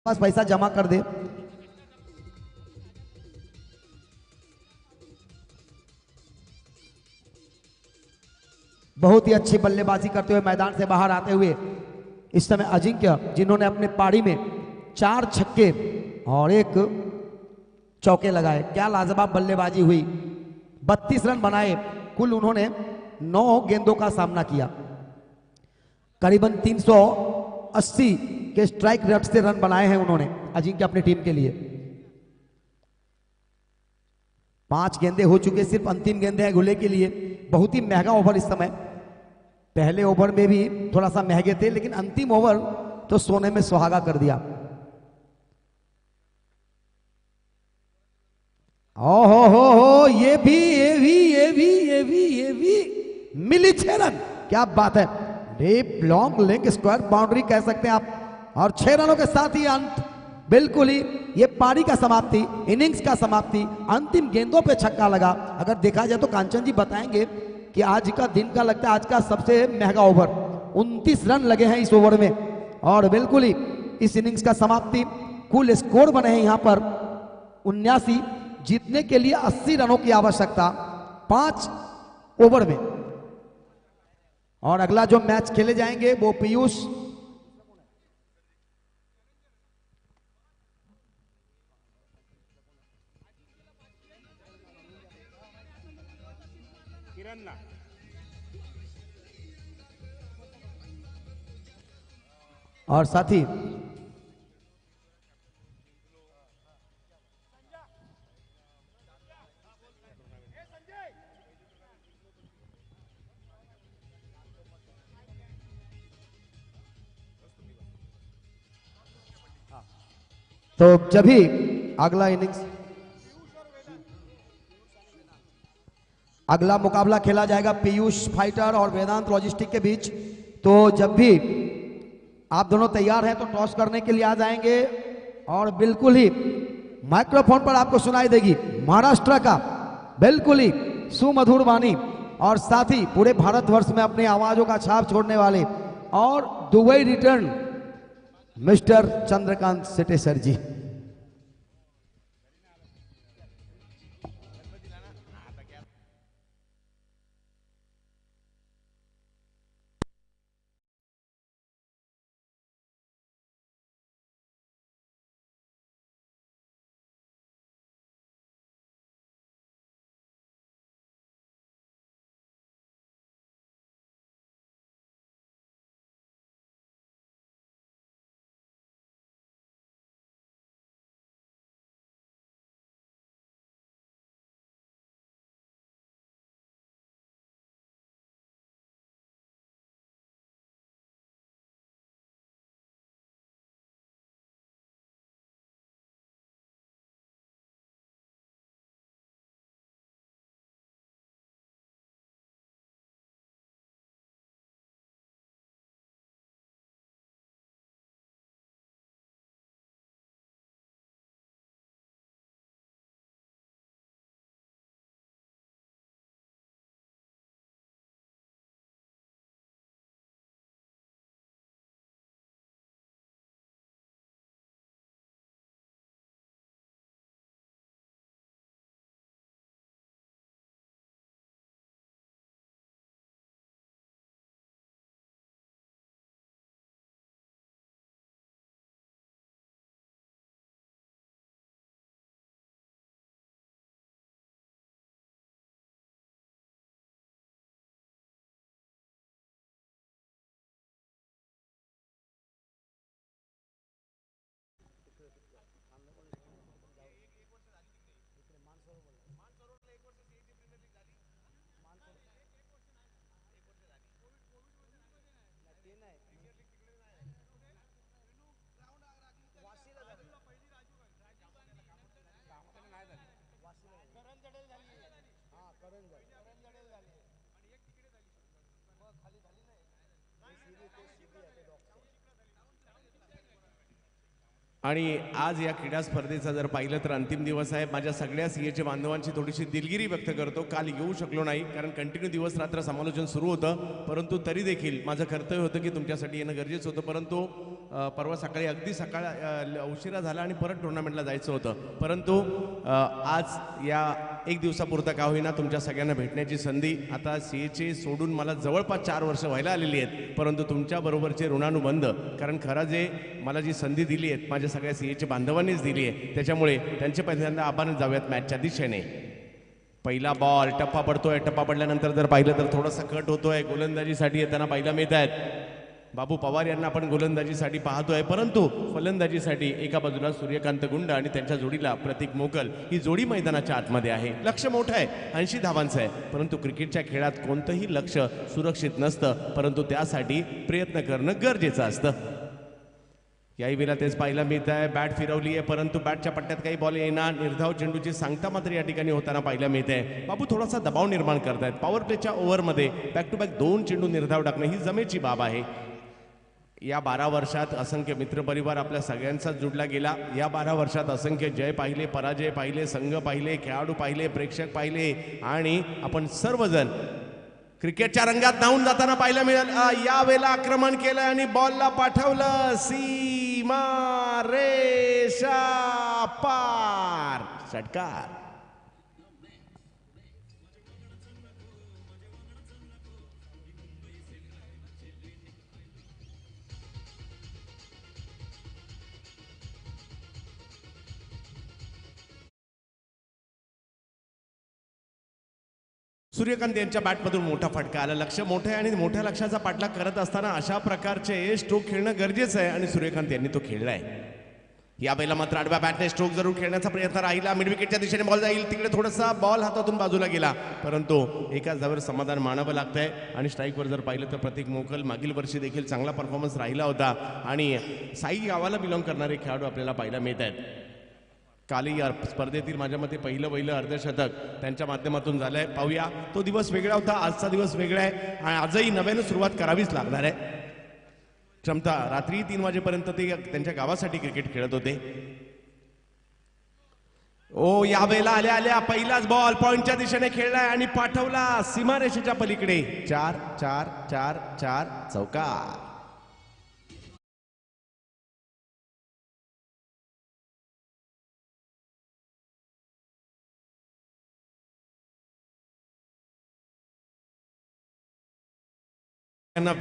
पास पैसा जमा कर दे। बहुत ही अच्छी बल्लेबाजी करते हुए मैदान से बाहर आते हुए इस समय अजिंक्य, जिन्होंने अपने पारी में 4 छक्के और 1 चौके लगाए। क्या लाजवाब बल्लेबाजी हुई, 32 रन बनाए। कुल उन्होंने 9 गेंदों का सामना किया, करीबन 380 के स्ट्राइक रेट से रन बनाए हैं उन्होंने अजिंक्य अपनी टीम के लिए। 5 गेंदे हो चुके, सिर्फ अंतिम गेंदे हैं गुले के लिए। बहुत ही महंगा ओवर इस समय, पहले ओवर में भी थोड़ा सा महंगे थे, लेकिन अंतिम ओवर तो सोने में सुहागा कर दिया। ओहो हो, ये भी मिली 6 रन। क्या बात है, deep long leg square boundary कह सकते हैं आप। और 6 रनों के साथ ही अंत, बिल्कुल ही ये पारी का समाप्ति, इनिंग्स का समाप्ति, अंतिम गेंदों पे छक्का लगा। अगर देखा जाए तो कांचन जी बताएंगे कि आज का दिन का लगता है आज का सबसे महंगा ओवर, 29 रन लगे हैं इस ओवर में। और बिल्कुल ही इस इनिंग्स का समाप्ति, कुल स्कोर बने हैं यहां पर 79, जीतने के लिए 80 रनों की आवश्यकता 5 ओवर में। और अगला जो मैच खेले जाएंगे वो पीयूष और साथी तो जब भी अगला इनिंग्स, अगला मुकाबला खेला जाएगा पीयूष फाइटर और वेदांत लॉजिस्टिक के बीच। तो जब भी आप दोनों तैयार हैं तो टॉस करने के लिए आ जाएंगे। और बिल्कुल ही माइक्रोफोन पर आपको सुनाई देगी महाराष्ट्र का बिल्कुल ही सुमधुर वाणी, और साथ ही पूरे भारतवर्ष में अपनी आवाजों का छाप छोड़ने वाले और Dubai return mister Chandrakant Sethe sir ji. आणि आज या क्रीडा स्पर्धेचा जर पाहिलं तर अंतिम दिवस आहे. माझ्या सगळ्या सीएचे बांधवांची थोडीशी दिलगिरी व्यक्त करतो. काल येऊ शकलो नाही कारण कंटिन्यू दिवस रात्र समालोचन सुरू होतं, परंतु तरी देखील माझं कर्तव्य होतं की तुमच्यासाठी येणं गरजेचं होतं. परंतु परवा सकाळी अगदी उशिरा झाला आणि परत टुर्नामेंटला जायचं होतं. परंतु आज या एक दिवसापुरता का होईना तुमच्या सगळ्यांना भेटण्याची संधी. आता सीएचे सोडून मला जवळपास 4 वर्ष व्हायला आलेली आहेत, परंतु तुमच्याबरोबरचे ऋणानुबंध, कारण खरं जे मला जी संधी दिली आहे माझ्या सगळ्या सीएचे बांधवांनीच दिली आहे, त्याच्यामुळे त्यांचे पहिल्यांदा आभार जाऊयात मॅचच्या दिशेने. पहिला बॉल टप्पा पडतोय. टप्पा पडल्यानंतर जर पाहिलं तर थोडासा कट होतोय. गोलंदाजीसाठी येताना पाहायला मिळत आहेत. बाबू पवार यांना आपण गोलंदाजीसाठी पाहतोय, परंतु फलंदाजीसाठी एका बाजूला सूर्यकांत गुंड आणि त्यांच्या जोडीला प्रतीक मोकल ही जोडी मैदानाच्या आतमध्ये आहे. लक्ष मोठं आहे, 80 धावांचं आहे, परंतु क्रिकेटच्या खेळात कोणतंही लक्ष सुरक्षित नसतं, परंतु त्यासाठी प्रयत्न करणं गरजेचं असतं. याही वेळेला तेच पाहायला मिळत आहे. बॅट फिरवली आहे, परंतु बॅटच्या पट्ट्यात काही बॉल येणार. निर्धाव चेंडूची सांगता मात्र या ठिकाणी होताना पाहायला मिळते. बाबू थोडासा दबाव निर्माण करतायत. पॉवर प्लेच्या ओव्हरमध्ये बॅक टू बॅक 2 चेंडू निर्धाव टाकणं ही जमेची बाब आहे. या 12 वर्षात असंख्य मित्रपरिवार आपल्या सगळ्यांचाच जुडला गेला. या 12 वर्षात असंख्य जय पाहिले, पराजय पाहिले, संघ पाहिले, खेळाडू पाहिले, प्रेक्षक पाहिले आणि आपण सर्वजण क्रिकेटच्या रंगात न्हावून जाताना पाहायला मिळेल. यावेळेला आक्रमण केलं आणि बॉलला पाठवलं सीमा रेषा पार. षटकार. सूर्यकांत यांच्या बॅटमधून मोठा फटका आला. लक्ष मोठं आहे आणि मोठ्या लक्षाचा पाठलाग करत असताना अशा प्रकारचे स्ट्रोक खेळणं गरजेचं आहे आणि सूर्यकांत यांनी तो खेळलाय. या वेळेला मात्र आडव्या बॅटने स्ट्रोक जरूर खेळण्याचा प्रयत्न राहिला. मिड विकेटच्या दिशेने बॉल जाईल, तिकडे थोडासा बॉल हातातून बाजूला गेला, परंतु एकाच धावेवर समाधान मानावं लागतंय. आणि स्ट्राईकवर जर पाहिलं तर प्रतीक मोकल मागील वर्षी देखील चांगला परफॉर्मन्स राहिला होता आणि साई गावाला बिलॉंग करणारे खेळाडू आपल्याला पाहायला मिळत आहेत. कालही या स्पर्धेतील माझ्या मते पहिलं अर्धशतक त्यांच्या माध्यमातून झालंय. पाहूया, तो दिवस वेगळा होता, आजचा दिवस वेगळा आहे आणि आजही नव्यानं सुरुवात करावीच लागणार आहे. क्षमता रात्री 3 वाजेपर्यंत ते त्यांच्या गावासाठी क्रिकेट खेळत होते. ओ यावेळेला आल्या आल्या पहिलाच बॉल पॉइंटच्या दिशेने खेळलाय आणि पाठवला सीमारेषेच्या पलीकडे. 4 4 4 4 चौकार.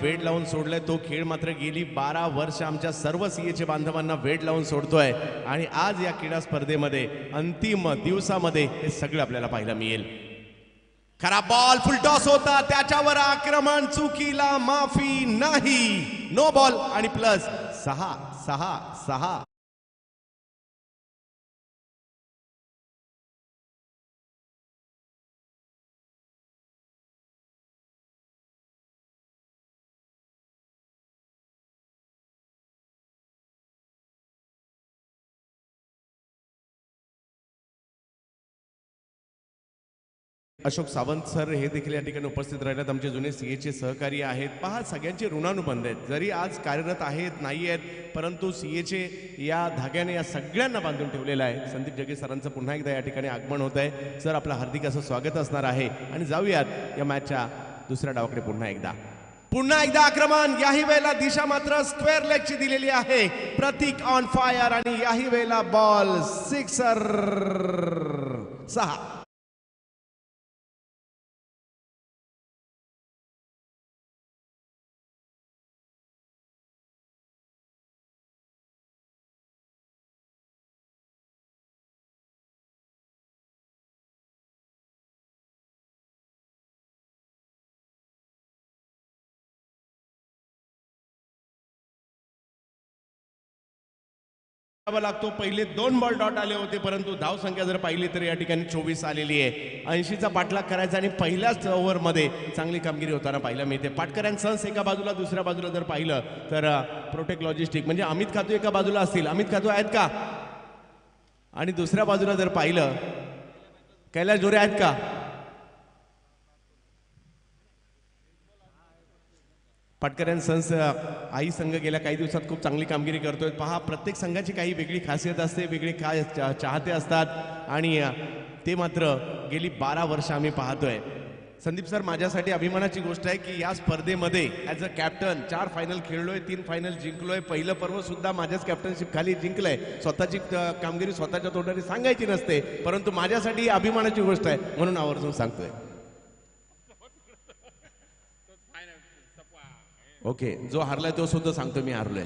वेड लावून सोडलाय तो खेळ. मात्र गेली 12 वर्ष आमच्या सर्व सीएचे बांधवांना वेड लावून सोडतोय आणि आज या क्रीडा स्पर्धेमध्ये अंतिम दिवसामध्ये हे सगळं आपल्याला पाहायला मिळेल. खरा बॉल फुल टॉस होता, त्याच्यावर आक्रमण, चुकीला माफी नाही. नो बॉल आणि प्लस 6 6 6. अशोक सावंत सर हे देखील या ठिकाणी उपस्थित राहिल्यात. आमचे जुने सीएचे सहकारी आहेत. पहा, सगळ्यांचे ऋणानुबंध आहेत. जरी आज कार्यरत आहेत नाही आहेत, परंतु सीएचे या धाग्याने या सगळ्यांना बांधून ठेवलेलं आहे. संदीप जगे सरांचं पुन्हा एकदा या ठिकाणी आगमन होत आहे. सर, आपलं हार्दिक असं स्वागत असणार आहे आणि जाऊयात या मॅचच्या दुसऱ्या डावाकडे पुन्हा एकदा आक्रमण. याही वेळेला दिशा मात्र स्क्वेअर लेगची दिलेली आहे. प्रतीक ऑन फायर आणि याही वेळेला बॉल सिक्सर. 6. लागतो. पहिले 2 बॉल डॉट आले होते, परंतु धाव संख्या जर पाहिली तर या ठिकाणी 24 आलेली आहे. 80चा पाठलाग करायचा आणि पहिल्याच ओव्हरमध्ये चांगली कामगिरी होताना पाहायला मिळते. पाटकऱ्यांसह एका बाजूला, दुसऱ्या बाजूला जर पाहिलं तर प्रोटेक्ट लॉजिस्टिक म्हणजे अमित खातू एका बाजूला असतील. अमित खातू आहेत का? आणि दुसऱ्या बाजूला जर पाहिलं कैलाश जोरे आहेत का? पाटकर सन्स आई संघ गेल्या काही दिवसात खूप चांगली कामगिरी करतोय. पहा, प्रत्येक संघाची काही वेगळी खासियत असते, वेगळे चाहते असतात आणि ते मात्र गेली 12 वर्ष आम्ही पाहतोय. संदीप सर, माझ्यासाठी अभिमानाची गोष्ट आहे की या स्पर्धेमध्ये ॲज अ कॅप्टन 4 फायनल खेळलोय, 3 फायनल जिंकलोय. पहिलं पर्व सुद्धा माझ्याच कॅप्टनशिप खाली जिंकलंय. स्वतःची कामगिरी स्वतःच्या तोंडाने सांगायची नसते, परंतु माझ्यासाठी ही अभिमानाची गोष्ट आहे म्हणून आवर्जून सांगतोय. ओके, जो हारलाय तो सुद्धा सांगतो मी हारलोय.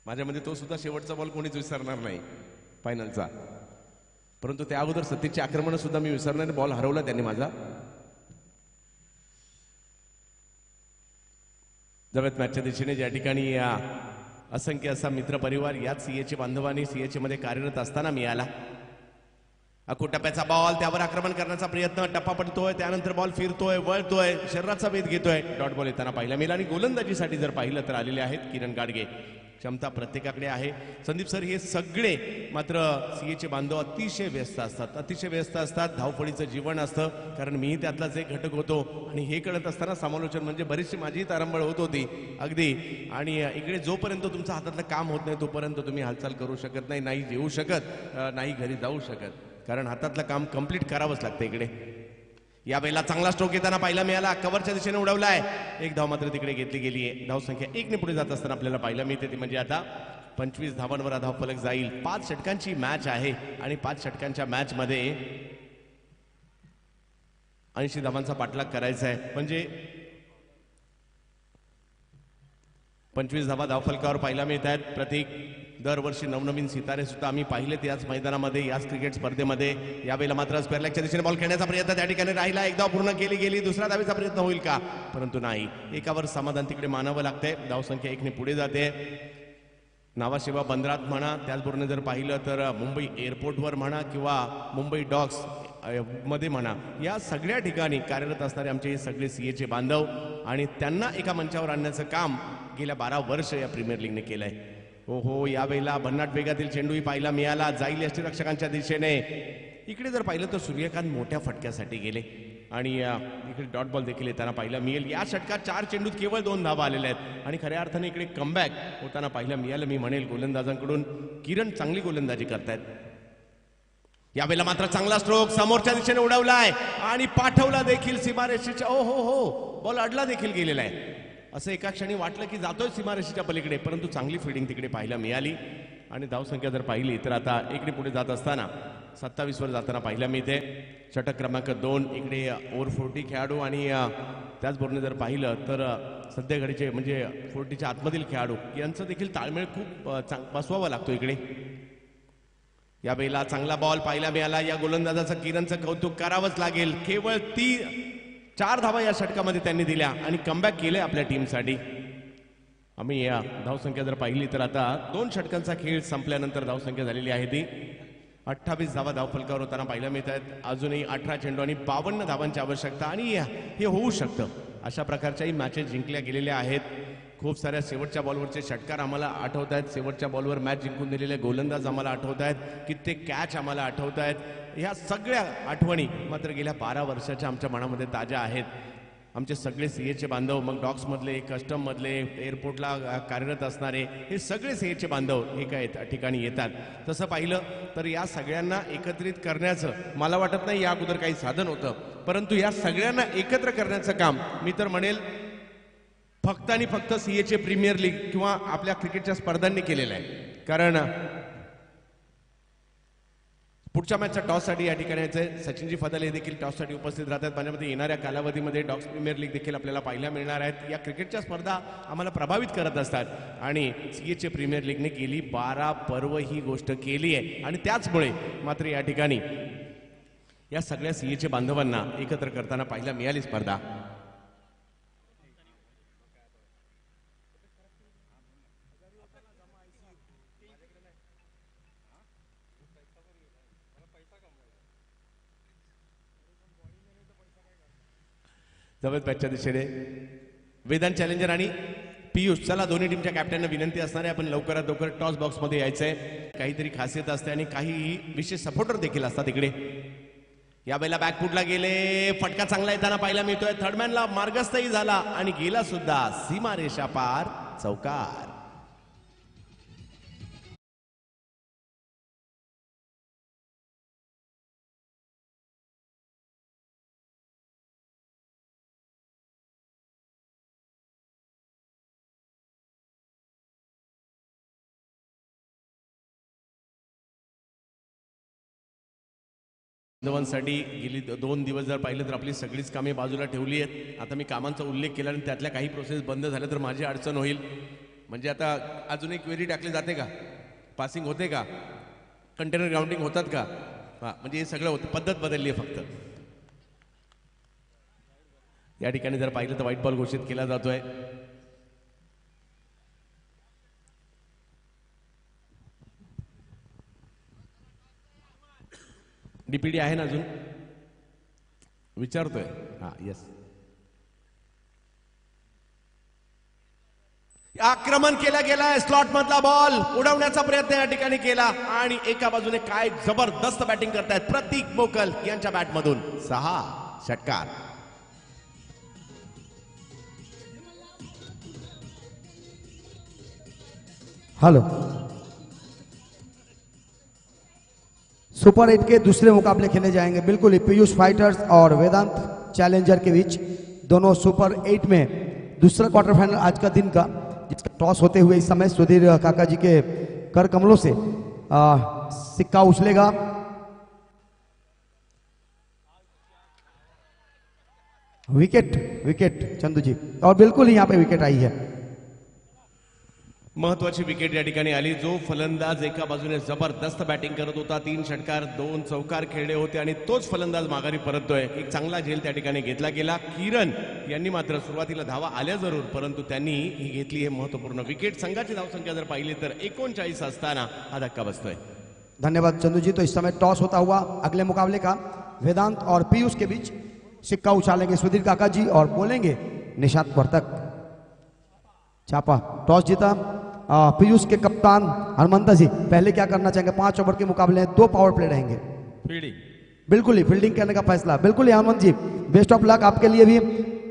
माझ्यामध्ये तो सुद्धा शेवटचा बॉल कोणीच विसरणार नाही फायनलचा. परंतु त्या अगोदर सतीशचे आक्रमण सुद्धा मी विसरणार. बॉल हरवला त्यांनी माझा. जवळ मॅचच्या दिशेने ज्या ठिकाणी असंख्य असा मित्रपरिवार याच सीएचे बांधवांनी सीएचे मध्ये कार्यरत असताना मिळाला. टप्प्याचा बॉल, त्यावर आक्रमण करण्याचा प्रयत्न, टप्पा पडतोय, त्यानंतर बॉल फिरतोय, वळतोय, शरीराचा वेध घेतोय. डॉट बॉल येताना पाहिला मिळाला आणि गोलंदाजीसाठी जर पाहिलं तर आलेले आहेत किरण गाडगे. क्षमता प्रत्येकाकडे आहे. संदीप सर, हे सगळे मात्र सीएचे बांधव अतिशय व्यस्त असतात. धावपळीचं जीवन असतं, कारण मीही त्यातलाच एक घटक होतो आणि हे कळत असताना समालोचन म्हणजे बरीचशी माझी तारंबळ होत होती अगदी. आणि इकडे जोपर्यंत तुमचं हातातलं काम होत नाही तोपर्यंत तुम्ही हालचाल करू शकत नाही, नाही जेवू शकत, नाही घरी जाऊ शकत, कारण हातातलं काम कंप्लीट करावंच लागतं इकडे. या वेळेला चांगला स्ट्रोक येताना पाहायला मिळाला, कव्हरच्या दिशेने उडवलाय. एक धाव मात्र तिकडे घेतली गेली आहे. धाव संख्या 1 ने पुढे जात असताना आपल्याला पाहायला मिळते ती म्हणजे आता 25 धावांवर धाव फलक जाईल. 5 षटकांची मॅच आहे आणि 5 षटकांच्या मॅच मध्ये 80 धावांचा पाठलाग करायचा आहे. म्हणजे 25 धावा धावफलकावर पाहायला मिळत आहेत. प्रतीक, दरवर्षी नवनवीन सितारे सुद्धा आम्ही पाहिलेत याच मैदानामध्ये, याच क्रिकेट स्पर्धेमध्ये. यावेळेला मात्र स्पेअरलेगच्या दिशेने बॉल खेळण्याचा प्रयत्न त्या ठिकाणी राहिला. एक धाव पूर्ण गेली. दुसऱ्या धावेचा प्रयत्न होईल का? परंतु नाही. एकावर समाधान तिकडे मानावं लागतंय. धाव संख्या 1 ने पुढे जाते. नावाशिवा बंदरात म्हणा, त्याचबरोबर जर पाहिलं तर मुंबई एअरपोर्टवर म्हणा किंवा मुंबई डॉक्स मध्ये म्हणा, या सगळ्या ठिकाणी कार्यरत असणारे आमचे हे सगळे सीएचे बांधव आणि त्यांना एका मंचावर आणण्याचं काम गेल्या 12 वर्ष या प्रीमियर लीगने केलंय. हो, यावेळेला भन्नाट वेगातील चेंडूही पाहायला मिळाला, जाईल यष्टीरक्षकांच्या दिशेने. इकडे जर पाहिलं तर सूर्यकांत मोठ्या फटक्यासाठी गेले आणि इकडे डॉट बॉल देखील येताना पाहायला मिळेल. या षटकात 4 चेंडूत केवळ 2 धावा आलेल्या आहेत आणि खऱ्या अर्थाने इकडे कमबॅक होताना पाहायला मिळालं. मी म्हणेल गोलंदाजांकडून किरण चांगली गोलंदाजी करतायत. यावेळेला मात्र चांगला स्ट्रोक समोरच्या दिशेने उडवलाय आणि पाठवला देखील सीमारेषेच्या. हो, बॉल अडला देखील गेलेला आहे. असं एका क्षणी वाटलं की जातोय सीमारेषेच्या पलीकडे, परंतु चांगली फिल्डिंग तिकडे पाहायला मिळाली. आणि धावसंख्या जर पाहिली तर आता 1 ने पुढे जात असताना 27 वर जाताना पाहायला मिळते. षटक क्रमांक 2 इकडे ओव्हर 40 खेळाडू आणि त्याचबरोबर जर पाहिलं तर सध्या घडीचे म्हणजे 40च्या आतमधील खेळाडू यांचं देखील ताळमेळ खूप बसवावा लागतो इकडे. या वेळेला चांगला बॉल पाहायला मिळाला. या गोलंदाजाचं किरणचं कौतुक करावंच लागेल. केवळ 4 धावा या षटकामध्ये त्यांनी दिल्या आणि कमबॅक केले आपल्या टीमसाठी. आम्ही या धावसंख्या जर पाहिली तर आता 2 षटकांचा खेळ संपल्यानंतर धावसंख्या झालेली आहे ती 28 धावा धावफलकावर होताना पाहायला मिळत आहेत. अजूनही 18 चेंडू आणि 52 धावांची आवश्यकता आणि हे होऊ शकतं. अशा प्रकारच्याही मॅचेस जिंकल्या गेलेल्या आहेत. खूप साऱ्या शेवटच्या बॉलवरचे षटकार आम्हाला आठवत आहेत. शेवटच्या बॉलवर मॅच जिंकून दिलेले गोलंदाज आम्हाला आठवत आहेत. कित्येक कॅच आम्हाला आठवत आहेत. ह्या सगळ्या आठवणी मात्र गेल्या 12 वर्षाच्या आमच्या मनामध्ये ताज्या आहेत. आमचे सगळे सीएचे बांधव, मग डॉक्समधले, कस्टममधले, एअरपोर्टला कार्यरत असणारे हे सगळे सीएचे बांधव एका ठिकाणी येतात. तसं पाहिलं तर या सगळ्यांना एकत्रित करण्याचं मला वाटत नाही या अगोदर काही साधन होतं, परंतु या सगळ्यांना एकत्र करण्याचं काम मी तर म्हणेल फक्त आणि फक्त सीएचे प्रीमियर लीग किंवा आपल्या क्रिकेटच्या स्पर्धांनी केलेलं आहे. कारण पुढच्या मॅचच्या टॉससाठी या ठिकाणी सचिनजी फदाल हे देखील टॉससाठी उपस्थित राहतात. माझ्यामध्ये येणाऱ्या कालावधीमध्ये डॉक्स प्रीमियर लीग देखील आपल्याला पाहायला मिळणार आहेत. या क्रिकेटच्या स्पर्धा आम्हाला प्रभावित करत असतात आणि सीएचे प्रीमियर लीगने गेली 12 पर्व ही गोष्ट केली आहे आणि त्याचमुळे मात्र या ठिकाणी या सगळ्या सीएचे बांधवांना एकत्र करताना पाहायला मिळाली स्पर्धा. जवळ पॅचच्या दिशेने वेदांत चॅलेंजर आणि पियुष, चला दोन्ही टीमच्या कॅप्टनना विनंती असणार आहे आपण लवकरात लवकर टॉस बॉक्समध्ये यायचंय. काहीतरी खासियत असते आणि काही विशेष सपोर्टर देखील असतात इकडे. या वेळेला बॅकफुटला गेले, फटका चांगला येताना पाहायला मिळतोय. थर्डमॅनला मार्गस्थही झाला आणि गेला सुद्धा सीमारेषा पार, चौकार. बांधवांसाठी गेली 2 दिवस जर पाहिलं तर आपली सगळीच कामे बाजूला ठेवली आहेत. आता मी कामांचा उल्लेख केला आणि त्यातल्या काही प्रोसेस बंद झाल्या तर माझी अडचण होईल. म्हणजे आता अजून एक क्वेरी टाकली जाते का, पासिंग होते का, कंटेनर ग्राउंडिंग होतात का, हां म्हणजे हे सगळं होतं, पद्धत बदलली आहे फक्त. या ठिकाणी जर पाहिलं तर व्हाईट बॉल घोषित केला जातोय. डीपीडी आहे ना अजून, विचारतोय. हा येस, आक्रमण केला गेलाय. स्लॉट मधला बॉल उडवण्याचा प्रयत्न या ठिकाणी केला आणि एका बाजूने काय जबरदस्त बॅटिंग करतायत प्रतीक मोकल यांच्या बॅट मधून 6 षटकार. हेलो, सुपर 8 के दूसरे मुकाबले खेले जाएंगे बिल्कुल ही पीयूष फाइटर्स और वेदांत चैलेंजर के बीच. दोनों सुपर 8 में दूसरा क्वार्टर फाइनल आज का दिन का, जिसका टॉस होते हुए इस समय सुधीर काका जी के कर कमलों से सिक्का उछलेगा. विकेट विकेट चंदू जी, और बिल्कुल ही यहाँ पे विकेट आई है. महत्वाची विकेट या ठिकाणी आली. जो फलंदाज एका बाजूने जबरदस्त बॅटिंग करत होता, 3 षटकार 2 चौकार खेळले होते आणि तोच फलंदाज माघारी परततोय. एक चांगला झेल त्या ठिकाणी घेतला गेला. किरण यांनी मात्र सुरुवातीला धावा आल्या जरूर, परंतु त्यांनी ही घेतली हे महत्वपूर्ण विकेट. संघाची धावसंख्या जर पाहिली तर 39 असताना हा धक्का बसतोय. धन्यवाद चंदू जी. तो इस समय टॉस होता हुआ अगले मुकाबले का वेदांत और पीयूष के बीच सिक्का उछालेंगे सुधीर काका जी और बोलेंगे निशांत वर्तक. छापा टॉस जीता पीयूष के कप्तान हनुमंता जी. पहले क्या करना चाहेंगे, 5 ओवर के मुकाबले 2 पावर प्ले रहेंगे. फील्डिंग, बिल्कुल ही फील्डिंग करने का फैसला. बिल्कुल ही हनुमंत जी, बेस्ट ऑफ लक आपके लिए भी.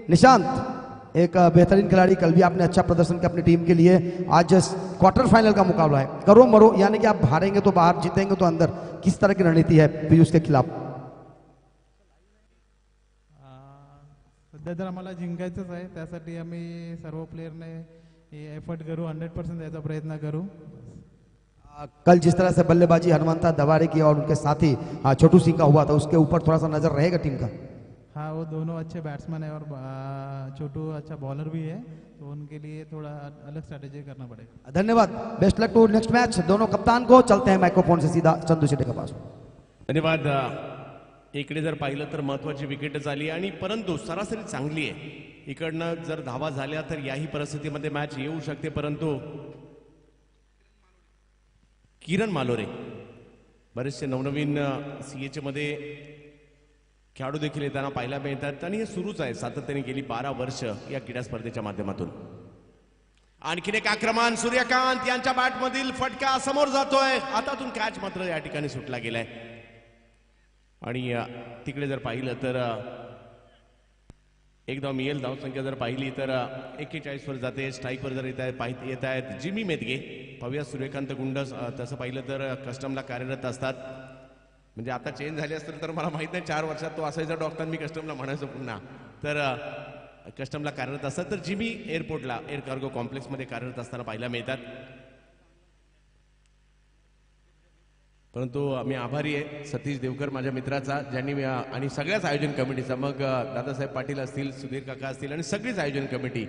निशांत एक बेहतरीन खिलाड़ी, कल भी आपने अच्छा प्रदर्शन किया अपनी टीम के लिए. आज क्वार्टर फाइनल का मुकाबला है, करो मरो, यानी कि आप हारेंगे तो बाहर, जीतेंगे तो अंदर. किस तरह की रणनीति है पीयूष के खिलाफ? सध्या तर आम्हाला जिंकायचंच आहे, त्यासाठी आम्ही सर्व प्लेयरने एफर्ट करू, 100% द्यायचा प्रयत्न करू. कल जिस तरह से बल्लेबाजी हनुमंता दवारे की और उनके साथी छोटू सिंह का हुआ था, उसके ऊपर थोड़ा सा नजर रहेगा टीम का. हाँ, वो दोनों अच्छे बैट्समैन है और छोटू अच्छा बॉलर भी है, तो उनके लिए थोड़ा अलग स्ट्रैटेजी करना पड़ेगा. धन्यवाद, best luck to next match दोनों कप्तान को. चलते हैं माइक्रोफोन से सीधा चंदू शेट्टी के पास. धन्यवाद. इकडे जर पाहिलं तर महत्वाची विकेटच आली आणि परंतु सरासरी चांगली आहे. इकडनं जर धावा झाल्या तर याही परिस्थितीमध्ये मॅच येऊ शकते, परंतु किरण मालोरे बरेचसे नवनवीन सीएच मध्ये खेळाडू देखील येताना पाहायला मिळतात आणि हे सुरूच आहे सातत्याने गेली 12 वर्ष या क्रीडा स्पर्धेच्या माध्यमातून. आणखीन एक आक्रमण, सूर्यकांत यांच्या बॅटमधील फटका समोर जातोय. हातातून कॅच मात्र या ठिकाणी सुटला गेलाय आणि तिकडे जर पाहिलं तर एकदा मिळेल धावसंख्या जर पाहिली तर 41 वर जाते. स्ट्राईकवर जर येत आहेत जिमी मेदगे, पाहूया सूर्यकांत गुंड. तसं पाहिलं तर कस्टमला कार्यरत असतात, म्हणजे आता चेंज झाले असतील तर मला माहित नाही. 4 वर्षात तो असायचा डॉक्टर, मी कस्टमला म्हणायचो पुन्हा, तर कस्टमला कार्यरत असतात. तर जिमी एअरपोर्टला एअर कार्गो कॉम्प्लेक्समध्ये कार्यरत असताना पाहायला मिळतात. परंतु मी आभारी आहे सतीश देवकर माझ्या मित्राचा, ज्यांनी आणि सगळ्याच आयोजन कमिटीचा, मग दादासाहेब पाटील असतील, सुधीर काका असतील आणि सगळीच आयोजन कमिटी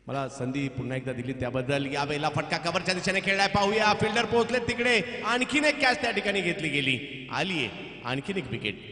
मला संधी पुन्हा एकदा दिली त्याबद्दल. यावेळेला फटका कव्हरच्या दिशेने खेळलाय, पाहूया फिल्डर पोहोचलेत तिकडे. आणखीन एक कॅच त्या ठिकाणी घेतली गेली, आली आहे आणखीन एक विकेट.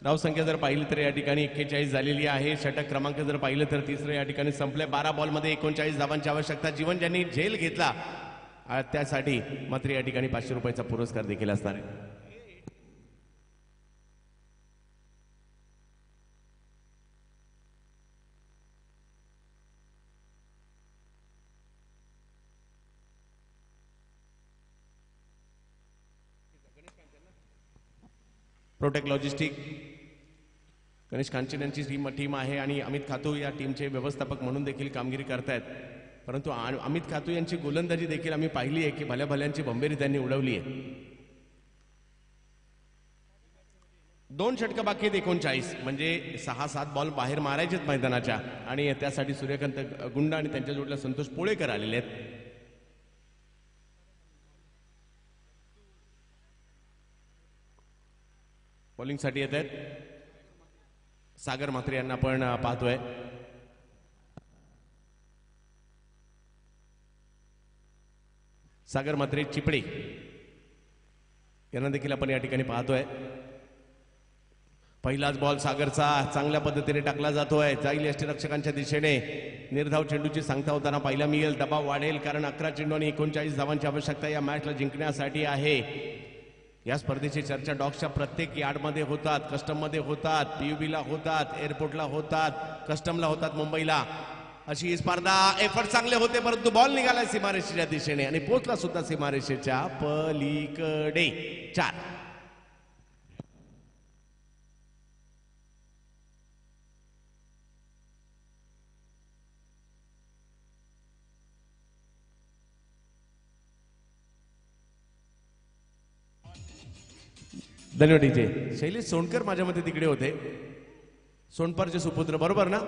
धावसंख्या जर पाहिली तर या ठिकाणी 41 झालेली आहे. षटक क्रमांक जर पाहिलं तर तिसरं या ठिकाणी संपले. 12 बॉलमध्ये 39 धावांची आवश्यकता. जीवन ज्यांनी झेल घेतला त्यासाठी मात्र या ठिकाणी 500 रुपयाचा पुरस्कार देखील असणार आहे. प्रोटेक्ट लॉजिस्टिक गणेश कांचन यांची टीम आहे आणि अमित खातू या टीमचे व्यवस्थापक म्हणून देखील कामगिरी करतायत. परंतु अमित खातू यांची गोलंदाजी देखील आम्ही पाहिली आहे की भल्या भल्यांची बंबेरी त्यांनी उडवली आहे. 2 षटकं बाकी आहेत. 39 म्हणजे 6-7 बॉल बाहेर मारायचेत मैदानाच्या आणि त्यासाठी सूर्यकांत गुंड आणि त्यांच्या जोडीला संतोष पोळेकर आलेले आहेत. बॉलिंगसाठी येत आहेत सागर म्हात्रे यांना आपण पाहतोय. सागर म्हात्रे चिपळे यांना देखील आपण या ठिकाणी पाहतोय. पहिलाच बॉल सागरचा चांगल्या पद्धतीने टाकला जातोय. जाईल यष्टीरक्षकांच्या दिशेने. निर्धाव चेंडूची सांगता होताना पाहिला मिळेल. दबाव वाढेल कारण 11 चेंडू आणि 39 धावांची आवश्यकता या मॅचला जिंकण्यासाठी आहे. या स्पर्धेची चर्चा डॉक्सच्या प्रत्येक यार्डमध्ये होतात, कस्टममध्ये होतात, पीयूबीला होतात, एअरपोर्टला होतात, कस्टमला होतात मुंबईला. अशी ही स्पर्धा. एफर्ट चांगले होते परंतु बॉल निघाला सीमारेषेच्या दिशेने आणि पोचला सुद्धा सीमारेषेच्या पलीकडे. 4. धन्यवाद डीजे. शैलेश सोनकर माझ्या मते तिकडे होते. सोनपरचे सुपुत्र बरोबर ना?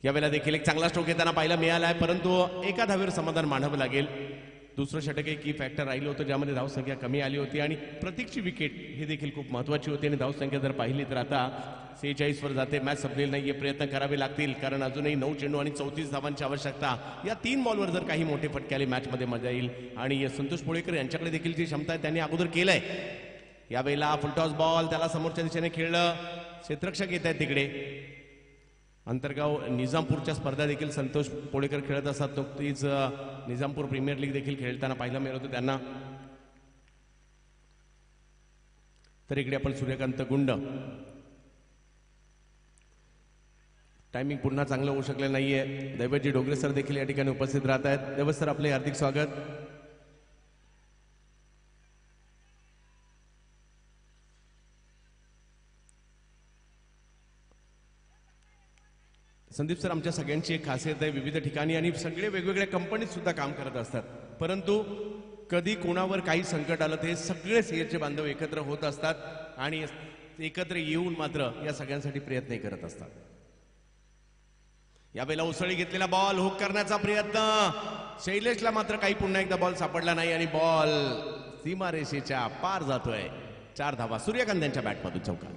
यावेळेला देखील एक चांगला स्ट्रोक येताना पाहायला मिळाला आहे परंतु एका धावेवर समाधान मानावं लागेल. दुसरं षटक एक की फॅक्टर राहिलं होतं ज्यामध्ये धावसंख्या कमी आली होती आणि प्रतीकची विकेट ही देखील खूप महत्वाची होती आणि धावसंख्या जर पाहिली तर आता 46 वर जाते. मॅच संपलेली नाही. प्रयत्न करावे लागतील कारण अजूनही 9 चेंडू आणि 34 धावांची आवश्यकता. या 3 बॉलवर जर काही मोठे फटके आले मॅचमध्ये मजा येईल आणि संतोष पोळेकर यांच्याकडे देखील जी क्षमता आहे त्यांनी अगोदर केलंय. यावेळेला फुलटॉस बॉल त्याला समोरच्या दिशेने खेळलं. क्षेत्ररक्षक येत आहेत तिकडे. अंतर्गाव निजामपूरच्या स्पर्धा देखील संतोष पोळेकर खेळत असतात. नुकतीच निजामपूर प्रीमियर लीग देखील खेळताना पाहायला मिळत होतं त्यांना. तर इकडे आपण सूर्यकांत गुंड. टायमिंग पुन्हा चांगलं होऊ शकलं नाहीये. दैवतजी डोगरे सर देखील या ठिकाणी उपस्थित राहत आहेत. दैवत सर आपले हार्दिक स्वागत. संदीप सर आमच्या सगळ्यांची एक खासियत आहे. विविध ठिकाणी आणि सगळे वेगवेगळ्या कंपनीत सुद्धा काम करत असतात परंतु कधी कोणावर काही संकट आलं ते सगळे सीएचे बांधव एकत्र होत असतात आणि एकत्र येऊन मात्र या सगळ्यांसाठी प्रयत्न करत असतात. यावेळेला उसळी घेतलेला बॉल हुक करण्याचा प्रयत्न. शैलेशला मात्र काही पुन्हा एकदा बॉल सापडला नाही आणि बॉल सीमारेषेच्या पार जातोय. 4 धावा सूर्यकांत यांच्या बॅटमधून चौकार.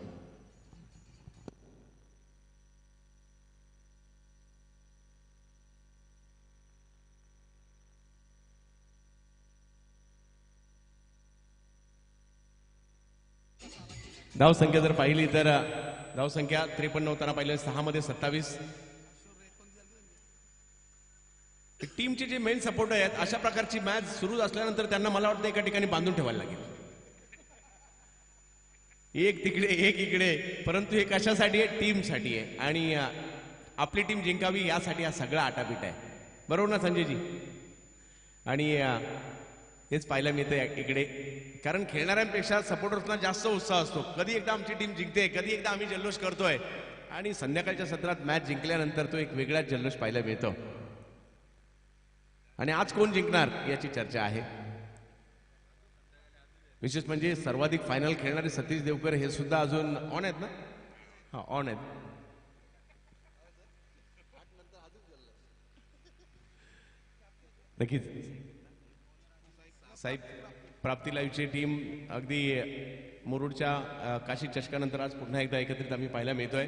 धावसंख्या जर पाहिली तर धावसंख्या 53 होताना पाहिलं 6 मध्ये 27. टीमचे जे मेन सपोर्ट आहेत अशा प्रकारची मॅच सुरू असल्यानंतर त्यांना मला वाटतं एका ठिकाणी बांधून ठेवायला लागेल. एक तिकडे एक इकडे परंतु हे कशासाठी आहे? टीमसाठी आहे आणि आपली टीम जिंकावी यासाठी हा सगळा आटापीट आहे. बरोबर ना संजयजी? आणि हेच पाहायला मिळतं इकडे कारण खेळणाऱ्यांपेक्षा सपोर्टर्सना जास्त उत्साह असतो. कधी एकदा आमची टीम जिंकते, कधी एकदा आम्ही जल्लोष करतोय आणि संध्याकाळच्या सत्रात मॅच जिंकल्यानंतर तो एक वेगळाच जल्लोष पाहायला मिळतो. आणि आज कोण जिंकणार याची चर्चा आहे. विशेष म्हणजे सर्वाधिक फायनल खेळणारे सतीश देवकर हे सुद्धा अजून ऑन आहेत ना? हा ऑन आहेत. नक्कीच साहेब. प्राप्ती लाईव्हची टीम अगदी मुरुडच्या काशी चषकानंतर आज पुन्हा एकदा एकत्रित आम्ही पाहायला मिळतोय.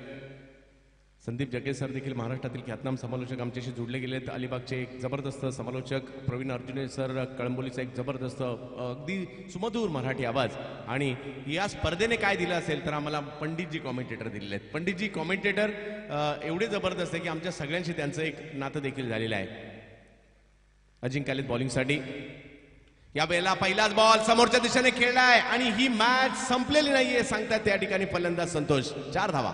संदीप जगे सर देखील महाराष्ट्रातील ख्यातनाम समालोचक आमच्याशी जोडले गेले आहेत. अलिबागचे एक जबरदस्त समालोचक प्रवीण अर्जुने सर, कळंबोलीचा एक जबरदस्त अगदी सुमधूर मराठी आवाज. आणि या स्पर्धेने काय दिलं असेल तर आम्हाला पंडितजी कॉमेंटेटर दिलेले आहेत. पंडितजी कॉमेंटेटर एवढे जबरदस्त आहे की आमच्या सगळ्यांशी त्यांचं एक नातं देखील झालेलं आहे. अजिंक्य आलेत बॉलिंगसाठी. या वेळेला पहिलाच बॉल समोरच्या दिशेने खेळलाय आणि ही मॅच संपलेली नाहीये सांगतात त्या ठिकाणी फलंदाज संतोष. 4 धावा.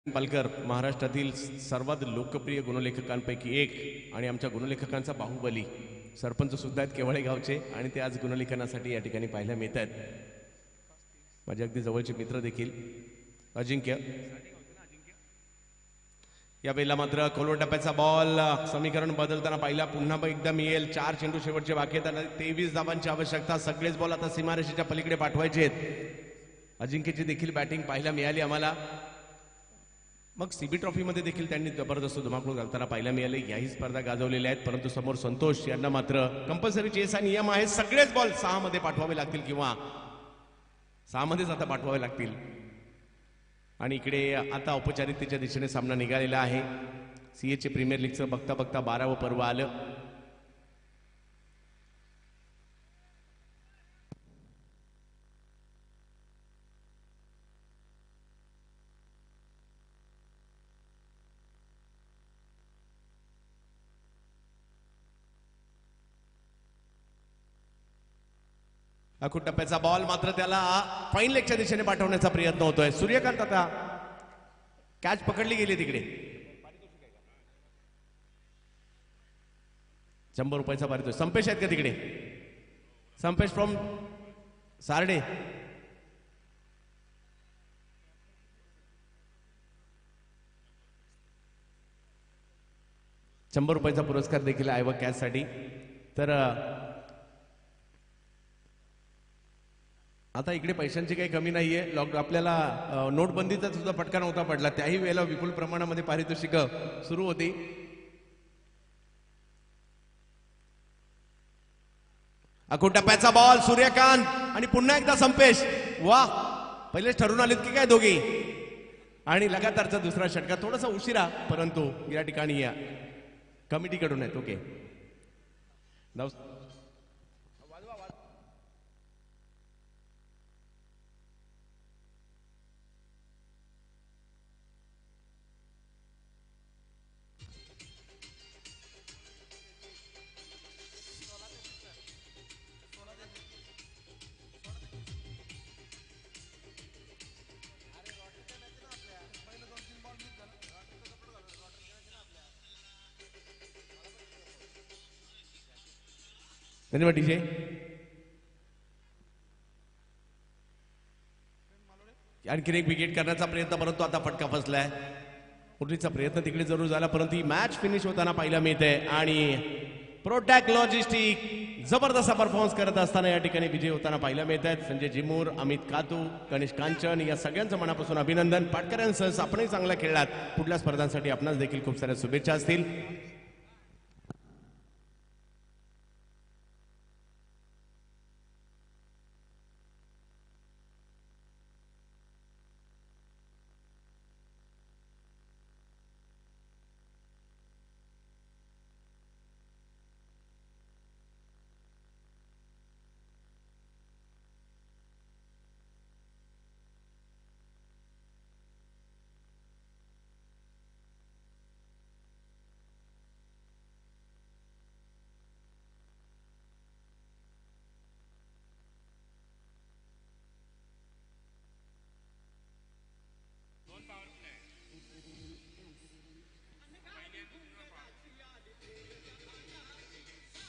पालकर महाराष्ट्रातील सर्वात लोकप्रिय गुणलेखकांपैकी एक आणि आमच्या गुणलेखकांचा बाहुबली सरपंच सुद्धा आहेत केवळे गावचे आणि ते आज गुणलेखनासाठी या ठिकाणी पाहायला मिळतात. माझे अगदी जवळचे मित्र देखील. अजिंक्य या वेळेला मात्र खोलवर टप्प्याचा बॉल. समीकरण बदलताना पाहिला पुन्हा एकदा मिळेल. 4 चेंडू शेवटचे बाकी आहेत. 23 धावांची आवश्यकता. सगळेच बॉल आता सीमारेषेच्या पलीकडे पाठवायचे आहेत. अजिंक्यची देखील बॅटिंग पाहायला मिळाली आम्हाला. मग सीबी ट्रॉफीमध्ये देखील त्यांनी जबरदस्त धुमाकूळ घालताना पाहायला मिळाले. याही स्पर्धा गाजवलेल्या आहेत. परंतु समोर संतोष यांना मात्र कंपल्सरी चेस हा नियम आहे. सगळेच बॉल 6 मध्ये पाठवावे लागतील किंवा 6 मध्येच आता पाठवावे लागतील. आणि इकडे आता औपचारिकतेच्या दिशेने सामना निघालेला आहे. सीएचे प्रीमियर लीगचं बघता बघता 12वं पर्व आलं. अखूट टप्प्याचा बॉल मात्र त्याला फाईन लेगच्या दिशेने पाठवण्याचा प्रयत्न होतोय. सूर्यकांत आता कॅच पकडली गेली तिकडे. 100 रुपयाचा पारितोषिक. संपेश आहेत का तिकडे? संपेश फ्रॉम सारडे. ₹100 पुरस्कार देखील आहे व कॅच साठी. तर आता इकडे पैशांची काही कमी नाहीये. आपल्याला नोटबंदीचा सुद्धा फटका नव्हता पडला. त्याही वेळेला विपुल प्रमाणामध्ये पारितोषिक सुरू होती. अखूट टप्प्याचा बॉल. सूर्यकांत आणि पुन्हा एकदा संपेश. वा, पहिलेच ठरून आलेत की काय दोघे. आणि लगातारचा दुसरा षटका थोडासा उशिरा परंतु या ठिकाणी या कमिटीकडून आहेत. ओके, धन्यवाद डीजे. आणखी एक विकेट करण्याचा प्रयत्न परंतु आता फटका फसलाय. उठणीचा प्रयत्न तिकडे जरूर झाला परंतु ही मॅच फिनिश होताना पाहायला मिळते. आणि प्रोटॅक लॉजिस्टिक जबरदस्त परफॉर्मन्स करत असताना या ठिकाणी विजय होताना पाहायला मिळत आहेत. संजय जिमूर, अमित कातू, गणेश कांचन या सगळ्यांचं मनापासून अभिनंदन. पाटकऱ्यांसह आपणही चांगला खेळलात. पुढल्या स्पर्धांसाठी आपणास देखील खूप साऱ्या शुभेच्छा असतील.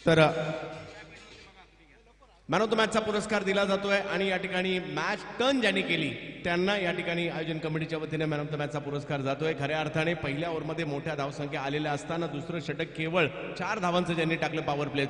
तर मॅन ऑफ द मॅचचा पुरस्कार दिला जातोय आणि या ठिकाणी मॅच टर्न ज्यांनी केली त्यांना या ठिकाणी आयोजन कमिटीच्या वतीने मॅन ऑफ द मॅचचा पुरस्कार जातोय. खऱ्या अर्थाने पहिल्या ओव्हरमध्ये मोठ्या धावसंख्या आलेल्या असताना दुसरं षटक केवळ 4 धावांचं ज्यांनी टाकलं पॉवर प्ले